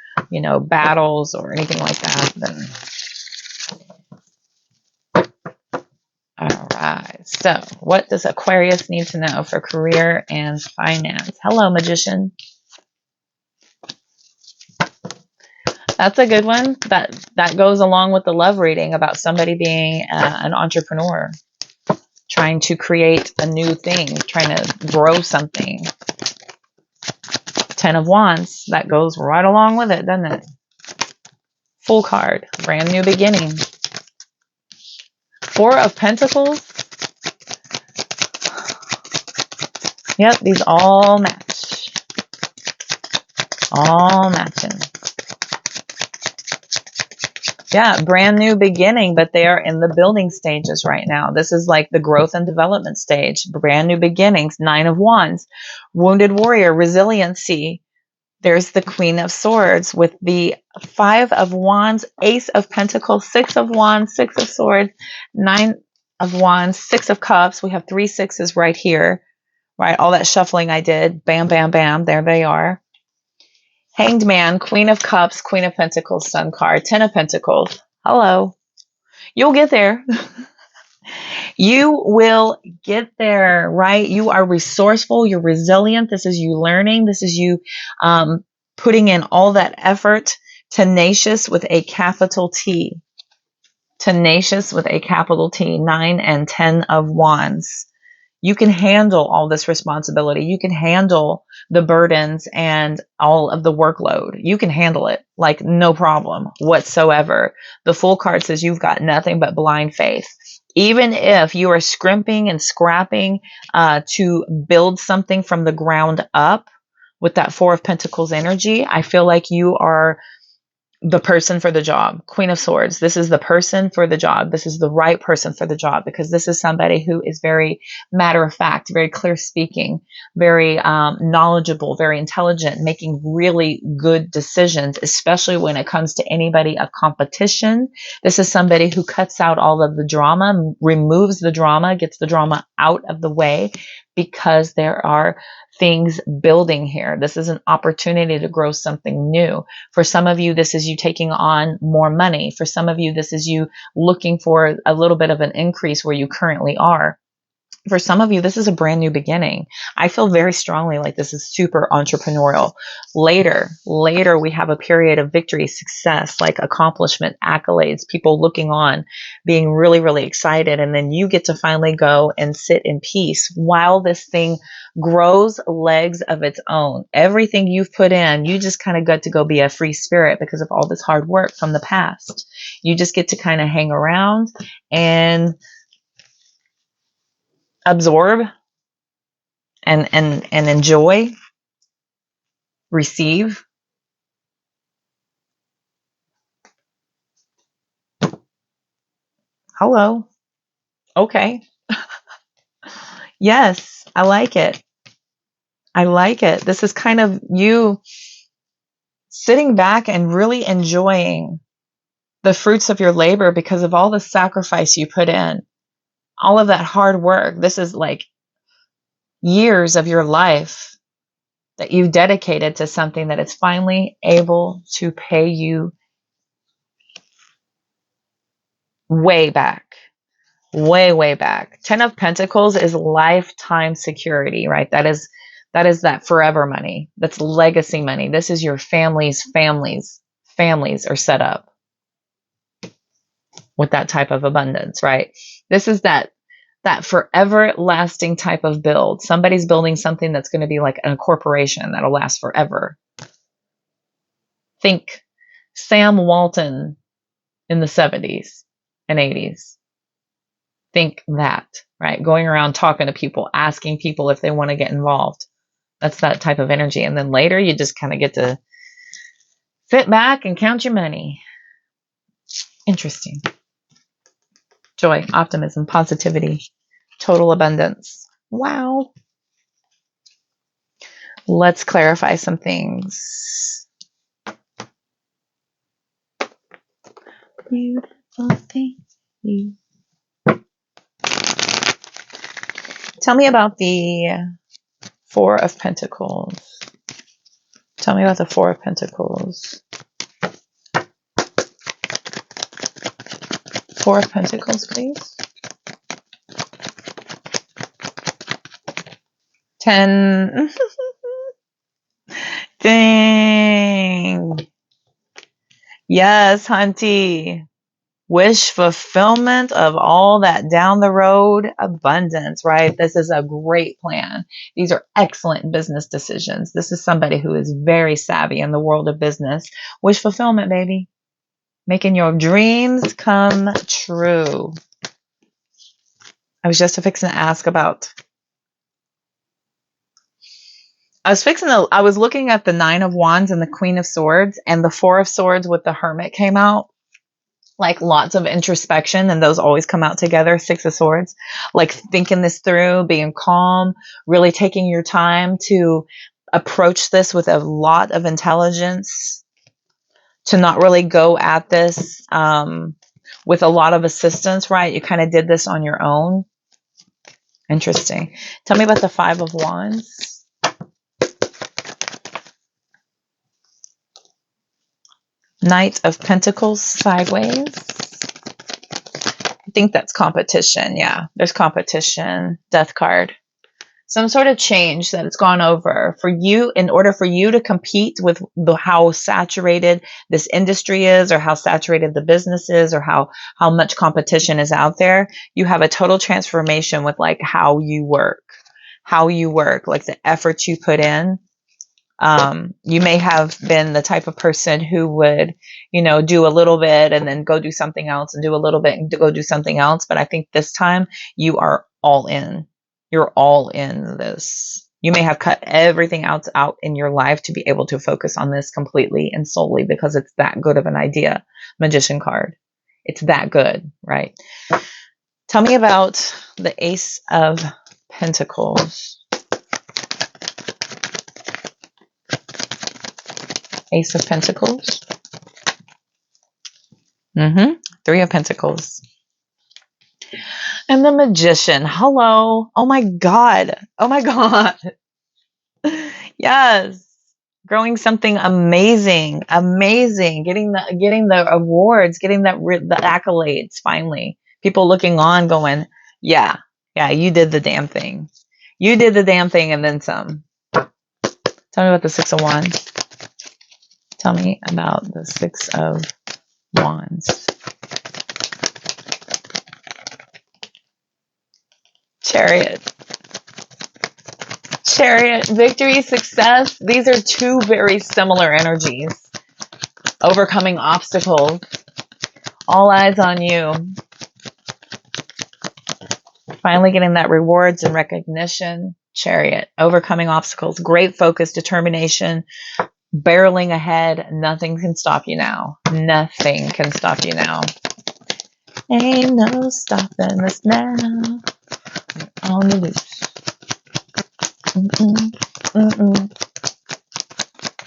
battles or anything like that, then... All right. So what does Aquarius need to know for career and finance? Hello, Magician. That's a good one. That goes along with the love reading about somebody being an entrepreneur, trying to create a new thing, trying to grow something. 10 of Wands, that goes right along with it, doesn't it? Full card, brand new beginning. 4 of Pentacles. Yep, these all match. All matching. Yeah, brand new beginning, but they are in the building stages right now. This is like the growth and development stage. Brand new beginnings. 9 of Wands. Wounded warrior, resiliency. There's the Queen of Swords with the 5 of Wands, Ace of Pentacles, 6 of Wands, 6 of Swords, 9 of Wands, 6 of Cups. We have 3 sixes right here, right? All that shuffling I did. Bam, bam, bam. There they are. Hanged Man, Queen of Cups, Queen of Pentacles, Sun card, 10 of Pentacles. Hello. You'll get there. You will get there, right? You are resourceful. You're resilient. This is you learning. This is you putting in all that effort. Tenacious with a capital T. Tenacious with a capital T. 9 and 10 of Wands. You can handle all this responsibility. You can handle the burdens and all of the workload. You can handle it like no problem whatsoever. The Fool card says you've got nothing but blind faith. Even if you are scrimping and scrapping to build something from the ground up with that 4 of Pentacles energy, I feel like you are the person for the job. Queen of Swords. This is the person for the job. This is the right person for the job, because this is somebody who is very matter of fact, very clear speaking, very knowledgeable, very intelligent, making really good decisions, especially when it comes to anybody of competition. This is somebody who cuts out all of the drama, removes the drama, gets the drama out of the way, because there are things building here. This is an opportunity to grow something new. For some of you, this is you taking on more money. For some of you, this is you looking for a little bit of an increase where you currently are. For some of you, this is a brand new beginning. I feel very strongly like this is super entrepreneurial. Later, we have a period of victory, success, like accomplishment, accolades, people looking on, being really, really excited. And then you get to finally go and sit in peace while this thing grows legs of its own. Everything you've put in, you just kind of got to go be a free spirit because of all this hard work from the past. You just get to kind of hang around and absorb and enjoy, receive. Hello. Okay. Yes, I like it. I like it. This is kind of you sitting back and really enjoying the fruits of your labor because of all the sacrifice you put in, all of that hard work. This is like years of your life that you've dedicated to something that is finally able to pay you way back. Way back. 10 of Pentacles is lifetime security, right? That is that forever money. That's legacy money. This is your families are set up with that type of abundance, right? This is that forever lasting type of build. Somebody's building something that's going to be like a corporation that'll last forever. Think Sam Walton in the 70s and 80s. Think that, right? Going around talking to people, asking people if they want to get involved. That's that type of energy. And then later you just kind of get to sit back and count your money. Interesting. Joy, optimism, positivity, total abundance. Wow. Let's clarify some things. Beautiful thing. Tell me about the 4 of Pentacles. Tell me about the 4 of Pentacles. 4 of Pentacles, please. 10. Dang. Yes, hunty. Wish fulfillment of all that down the road abundance, right? This is a great plan. These are excellent business decisions. This is somebody who is very savvy in the world of business. Wish fulfillment, baby. Making your dreams come true. I was just fixing to ask about. I was looking at the Nine of Wands and the Queen of Swords, and the Four of Swords with the Hermit came out. Like lots of introspection, and those always come out together. Six of Swords, like thinking this through, being calm, really taking your time to approach this with a lot of intelligence, to not really go at this with a lot of assistance, right? You kind of did this on your own. Interesting. Tell me about the Five of Wands. Knight of Pentacles sideways. I think that's competition. Yeah, there's competition. Death card. Some sort of change that has gone over for you in order for you to compete with how saturated this industry is, or how saturated the business is, or how much competition is out there. You have a total transformation with like how you work, like the effort you put in. You may have been the type of person who would, do a little bit and then go do something else, and do a little bit and go do something else. But I think this time you are all in. You're all in this. You may have cut everything else out in your life to be able to focus on this completely and solely, because it's that good of an idea. Magician card. It's that good, right? Tell me about the Ace of Pentacles. Ace of Pentacles. Three of Pentacles. And the Magician. Hello. Oh my God. Oh my God. Yes. Growing something amazing. Amazing. Getting the awards, getting the accolades finally. People looking on going, yeah, you did the damn thing. You did the damn thing and then some. Tell me about the Six of Wands. Tell me about the Six of Wands. Chariot. Chariot, victory, success. These are two very similar energies. Overcoming obstacles. All eyes on you. Finally getting that rewards and recognition. Chariot, overcoming obstacles. Great focus, determination, barreling ahead. Nothing can stop you now. Nothing can stop you now. Ain't no stopping us now. We're on the loose.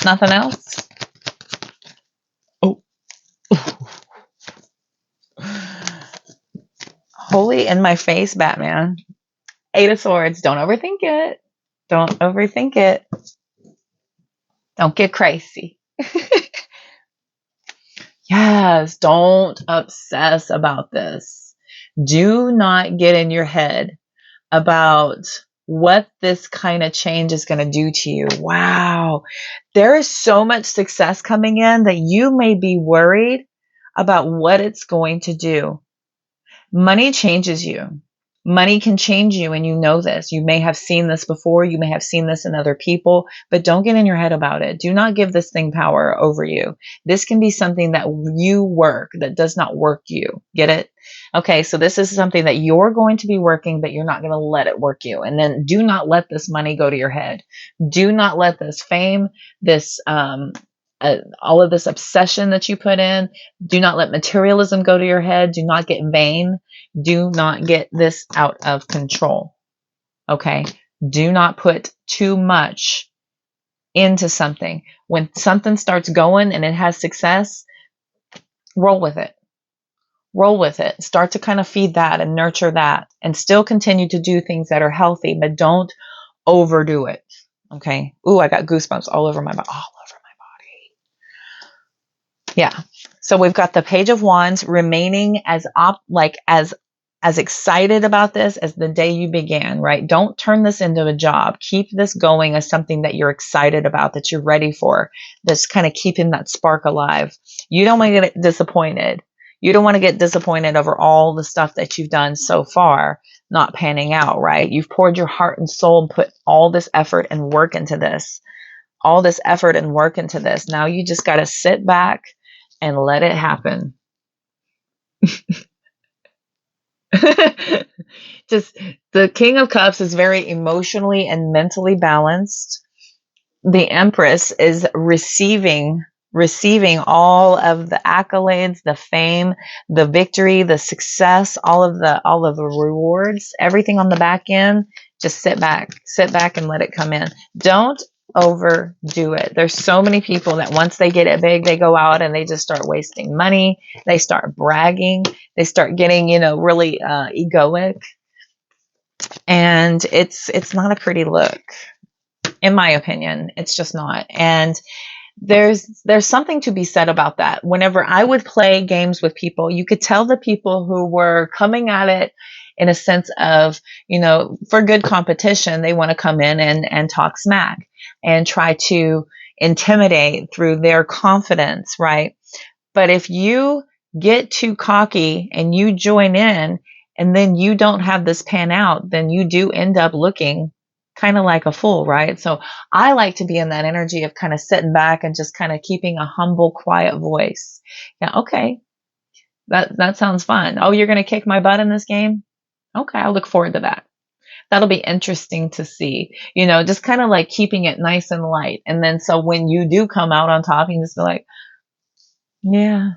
Nothing else? Oh. Holy in my face, Batman. Eight of Swords. Don't overthink it. Don't overthink it. Don't get crazy. Yes, don't obsess about this. Do not get in your head about what this kind of change is going to do to you. Wow. There is so much success coming in that you may be worried about what it's going to do. Money changes you. Money can change you, and you know this. You may have seen this before. You may have seen this in other people, but don't get in your head about it. Do not give this thing power over you. This can be something that you work, that does not work you. Get it? Okay, so this is something that you're going to be working, but you're not going to let it work you. And then do not let this money go to your head. Do not let this fame, this all of this obsession that you put in, do not let materialism go to your head. Do not get vain. Do not get this out of control. Okay? Do not put too much into something. When something starts going and it has success, roll with it. Roll with it. Start to kind of feed that and nurture that, and still continue to do things that are healthy, but don't overdo it. Okay? Ooh, I got goosebumps all over my body. Yeah. So we've got the Page of Wands remaining as as excited about this as the day you began, right? Don't turn this into a job. Keep this going as something that you're excited about, that you're ready for, that's kind of keeping that spark alive. You don't want to get disappointed. You don't want to get disappointed over all the stuff that you've done so far not panning out, right? You've poured your heart and soul and put all this effort and work into this, all this effort and work into this. Now you just got to sit back and let it happen. Just the King of Cups is very emotionally and mentally balanced. The Empress is receiving all of the accolades, the fame, the victory, the success, all of the rewards, everything on the back end. Just sit back and let it come in. Don't overdo it. There's so many people that once they get it big, they go out and they just start wasting money. They start bragging. They start getting, really egoic. And it's not a pretty look. In my opinion, it's just not. And there's something to be said about that. Whenever I would play games with people, you could tell the people who were coming at it in a sense of, for good competition, they want to come in and talk smack and try to intimidate through their confidence, right? But if you get too cocky and you join in and then you don't have this pan out, then you do end up looking kind of like a fool, right? So I like to be in that energy of kind of sitting back and just kind of keeping a humble, quiet voice. Yeah, okay, that sounds fun. Oh, you're going to kick my butt in this game? Okay, I'll look forward to that. That'll be interesting to see, just kind of like keeping it nice and light. And then so when you do come out on top, you just be like, yeah,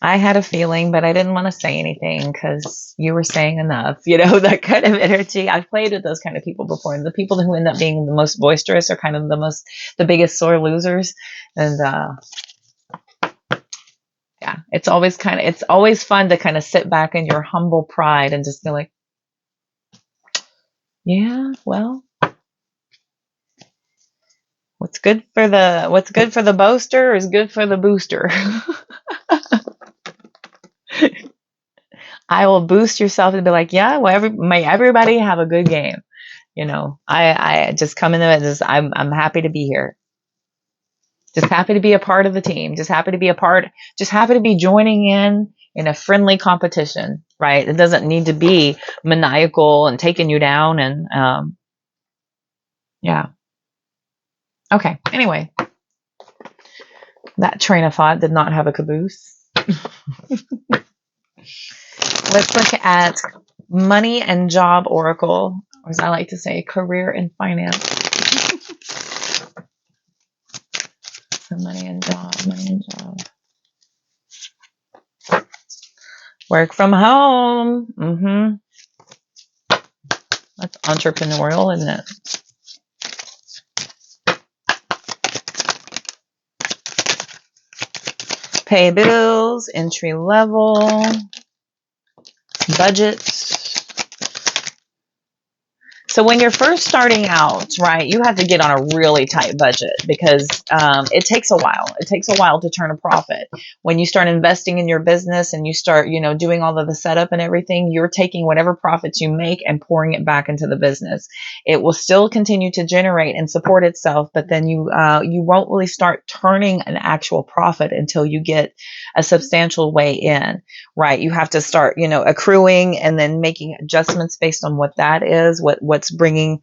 I had a feeling, but I didn't want to say anything because you were saying enough, that kind of energy. I've played with those kind of people before. And the people who end up being the most boisterous are kind of the biggest sore losers. And, yeah, it's always fun to kind of sit back in your humble pride and just be like, yeah, well, what's good for the boaster is good for the booster. I will boost yourself and be like, yeah, well, may everybody have a good game. I just come into it. I'm happy to be here. Just happy to be a part of the team. Just happy to be joining in a friendly competition, right? It doesn't need to be maniacal and taking you down. And, yeah. Okay. Anyway, that train of thought did not have a caboose. Let's look at money and job oracle, or as I like to say, career and finance. So money and job. Work from home. That's entrepreneurial, isn't it? Pay bills, entry level, budget. So when you're first starting out, right, you have to get on a really tight budget because it takes a while. It takes a while to turn a profit. When you start investing in your business and you start, doing all of the setup and everything, you're taking whatever profits you make and pouring it back into the business. It will still continue to generate and support itself, but then you won't really start turning an actual profit until you get a substantial way in, right? You have to start, accruing and then making adjustments based on what that is, what's bringing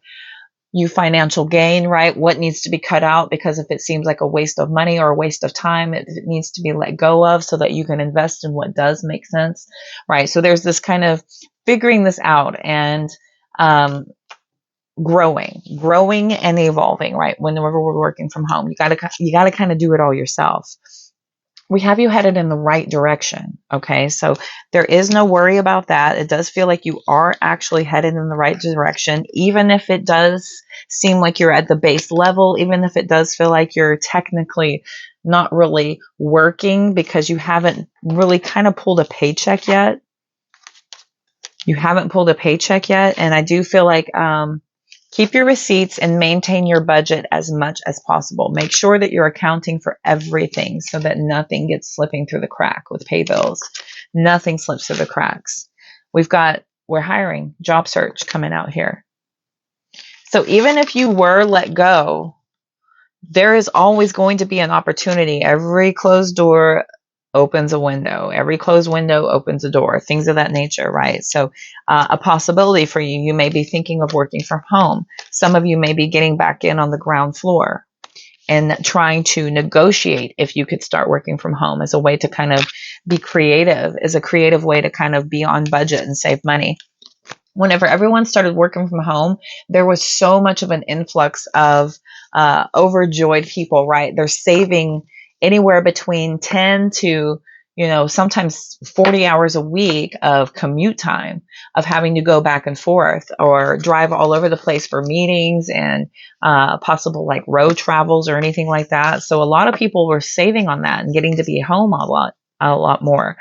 you financial gain, right? What needs to be cut out, because if it seems like a waste of money or a waste of time, it needs to be let go of so that you can invest in what does make sense, right? So there's this kind of figuring this out and growing and evolving, right? Whenever we're working from home, you gotta kind of do it all yourself. We have you headed in the right direction. Okay. So there is no worry about that. It does feel like you are actually headed in the right direction, even if it does seem like you're at the base level, even if it does feel like you're technically not really working because you haven't really kind of pulled a paycheck yet. And I do feel like, Keep your receipts and maintain your budget as much as possible. Make sure that you're accounting for everything so that nothing gets slipping through the crack with pay bills. Nothing slips through the cracks. We're hiring, job search coming out here. So even if you were let go, there is always going to be an opportunity. Every closed door opens a window. Every closed window opens a door, things of that nature, right? So a possibility for you, you may be thinking of working from home. Some of you may be getting back in on the ground floor and trying to negotiate if you could start working from home as a way to kind of be creative, as a creative way to kind of be on budget and save money. Whenever everyone started working from home, there was so much of an influx of overjoyed people, right? They're saving anywhere between 10 to, sometimes 40 hours a week of commute time, of having to go back and forth or drive all over the place for meetings and possible like road travels or anything like that. So a lot of people were saving on that and getting to be home a lot more.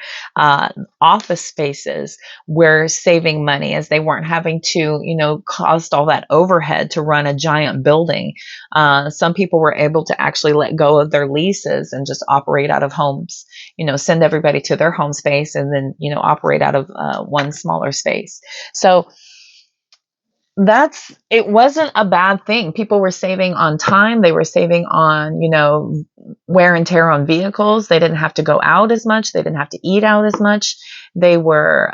Office spaces were saving money as they weren't having to, cost all that overhead to run a giant building. Some people were able to actually let go of their leases and just operate out of homes, send everybody to their home space and then, operate out of one smaller space. So it wasn't a bad thing. People were saving on time. They were saving on, wear and tear on vehicles. They didn't have to go out as much. They didn't have to eat out as much. They were,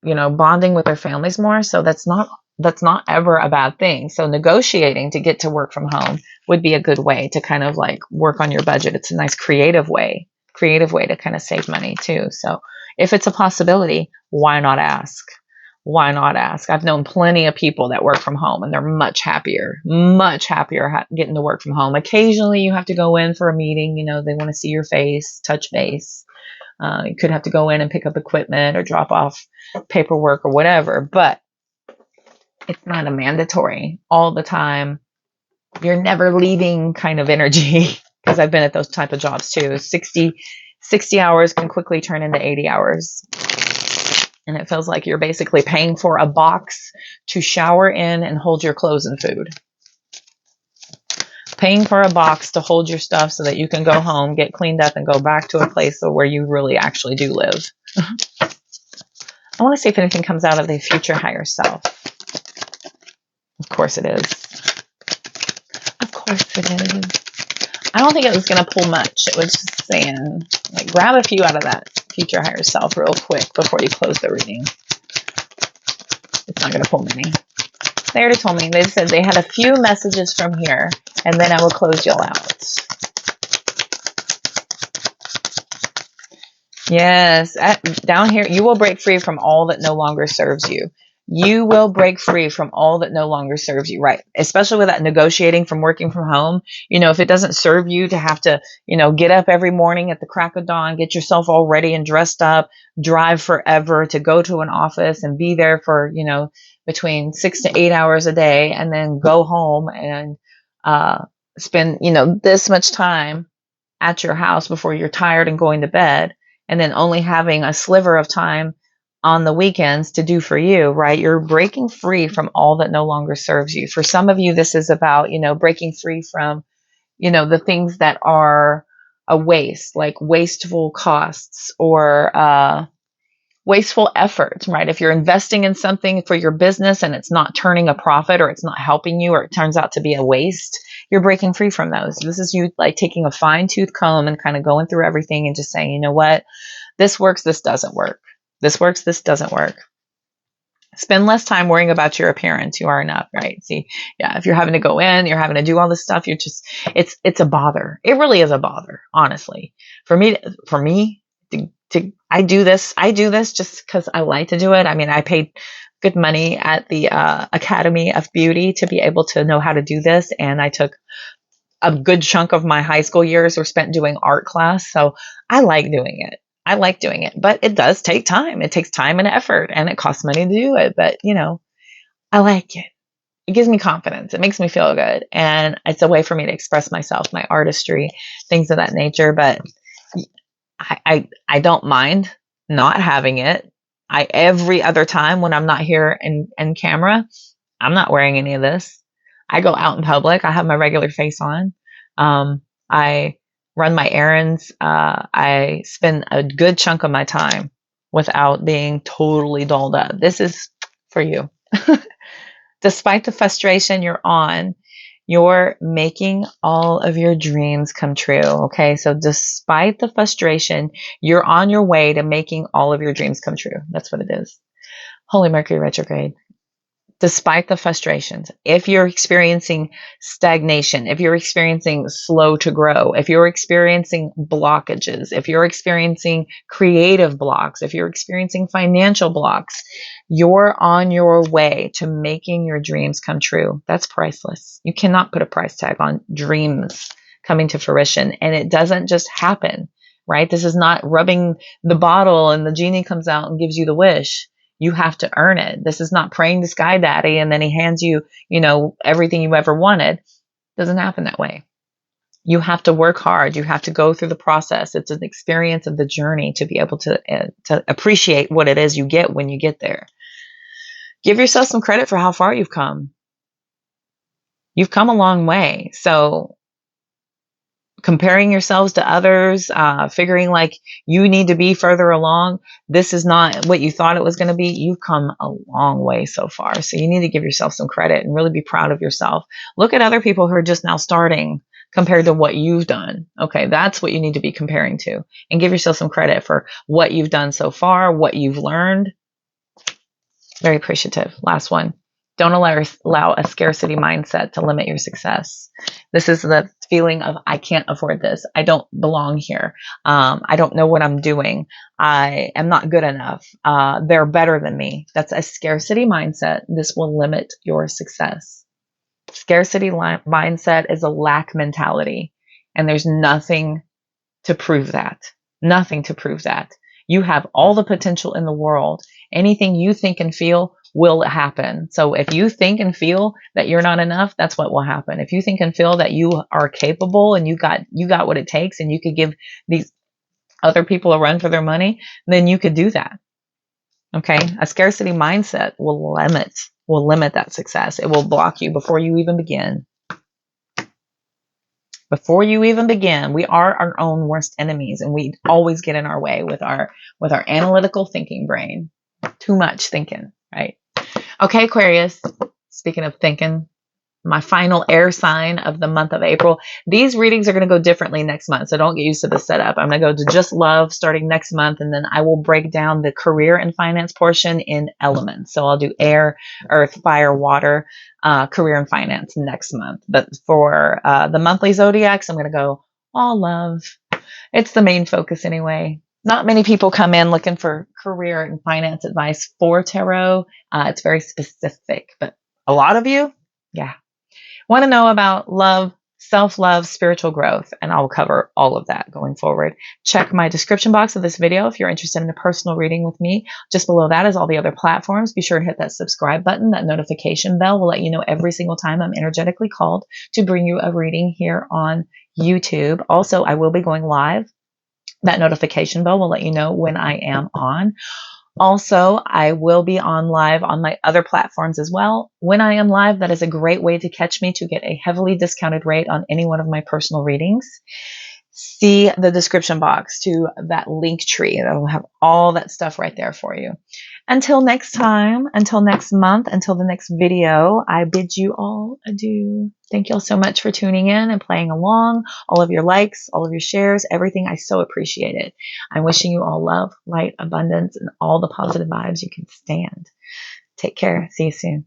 bonding with their families more. So that's not ever a bad thing. So negotiating to get to work from home would be a good way to kind of like work on your budget. It's a nice creative way to kind of save money too. So if it's a possibility, why not ask? Why not ask? I've known plenty of people that work from home and they're much happier getting to work from home. Occasionally you have to go in for a meeting, they want to see your face, touch base. You could have to go in and pick up equipment or drop off paperwork or whatever, but it's not a mandatory all the time. You're never leaving kind of energy because I've been at those type of jobs too. 60 hours can quickly turn into 80 hours. And it feels like you're basically paying for a box to shower in and hold your clothes and food. Paying for a box to hold your stuff so that you can go home, get cleaned up, and go back to a place where you really actually do live. I want to see if anything comes out of the future higher self. Of course it is. Of course it is. I don't think it was going to pull much. It was just saying, like, grab a few out of that future higher self real quick before you close the reading. It's not going to pull many. They already told me. They said they had a few messages from here, and then I will close y'all out. Yes, down here, you will break free from all that no longer serves you. You will break free from all that no longer serves you, right? Especially with that negotiating from working from home. If it doesn't serve you to have to, get up every morning at the crack of dawn, get yourself all ready and dressed up, drive forever to go to an office and be there for, between 6 to 8 hours a day, and then go home and spend, this much time at your house before you're tired and going to bed, and then only having a sliver of time on the weekends to do for you, right? You're breaking free from all that no longer serves you. For some of you, this is about, breaking free from, the things that are a waste, like wasteful costs or wasteful effort, right? If you're investing in something for your business and it's not turning a profit or it's not helping you or it turns out to be a waste, you're breaking free from those. This is you like taking a fine-tooth comb and kind of going through everything and just saying, you know what? This works, this doesn't work. This works, this doesn't work. Spend less time worrying about your appearance. You are enough, right? See, yeah, if you're having to go in, you're having to do all this stuff, it's a bother. It really is a bother, honestly. For me, I do this just because I like to do it. I mean, I paid good money at the Academy of Beauty to be able to know how to do this. And I took a good chunk of my high school years were spent doing art class. So I like doing it. But it does take time. It takes time and effort and it costs money to do it. But, I like it. It gives me confidence. It makes me feel good. And it's a way for me to express myself, my artistry, things of that nature. But I don't mind not having it. Every other time when I'm not here in camera, I'm not wearing any of this. I go out in public. I have my regular face on. I run my errands. I spend a good chunk of my time without being totally dolled up. This is for you. Despite the frustration you're making all of your dreams come true. Okay. So despite the frustration, you're on your way to making all of your dreams come true. That's what it is. Holy Mercury retrograde. Despite the frustrations, if you're experiencing stagnation, if you're experiencing slow to grow, if you're experiencing blockages, if you're experiencing creative blocks, if you're experiencing financial blocks, you're on your way to making your dreams come true. That's priceless. You cannot put a price tag on dreams coming to fruition. And it doesn't just happen, right? This is not rubbing the bottle and the genie comes out and gives you the wish. You have to earn it. This is not praying to Sky Daddy and then he hands you, everything you ever wanted. It doesn't happen that way. You have to work hard. You have to go through the process. It's an experience of the journey to be able to appreciate what it is you get when you get there. Give yourself some credit for how far you've come. You've come a long way. So comparing yourselves to others, figuring like you need to be further along, this is not what you thought it was going to be. You've come a long way so far. So you need to give yourself some credit and really be proud of yourself. Look at other people who are just now starting compared to what you've done. Okay, that's what you need to be comparing to. And give yourself some credit for what you've done so far, what you've learned. Very appreciative. Last one. Don't allow a scarcity mindset to limit your success. This is the feeling of, I can't afford this. I don't belong here. I don't know what I'm doing. I am not good enough. They're better than me. That's a scarcity mindset. This will limit your success. Scarcity mindset is a lack mentality. And there's nothing to prove that. Nothing to prove that. You have all the potential in the world. Anything you think and feel will happen. So if you think and feel that you're not enough, that's what will happen. If you think and feel that you are capable and you got what it takes and you could give these other people a run for their money, then you could do that. Okay? A scarcity mindset will limit that success. It will block you before you even begin. Before you even begin, we are our own worst enemies and we always get in our way with our analytical thinking brain. Too much thinking, right? Okay, Aquarius, speaking of thinking, my final air sign of the month of April. These readings are going to go differently next month, so don't get used to the setup. I'm going to go to just love starting next month, and then I will break down the career and finance portion in elements. So I'll do air, earth, fire, water, career and finance next month. But for the monthly zodiacs, I'm going to go all love. It's the main focus anyway. Not many people come in looking for career and finance advice for tarot. It's very specific, but a lot of you, yeah, want to know about love, self-love, spiritual growth, and I'll cover all of that going forward. Check my description box of this video if you're interested in a personal reading with me. Just below that is all the other platforms. Be sure to hit that subscribe button. That notification bell will let you know every single time I'm energetically called to bring you a reading here on YouTube. Also, I will be going live. That notification bell will let you know when I am on. Also, I will be on live on my other platforms as well. When I am live, that is a great way to catch me to get a heavily discounted rate on any one of my personal readings. See the description box to that link tree. That will have all that stuff right there for you. Until next time, until next month, until the next video, I bid you all adieu. Thank you all so much for tuning in and playing along. All of your likes, all of your shares, everything. I so appreciate it. I'm wishing you all love, light, abundance, and all the positive vibes you can stand. Take care. See you soon.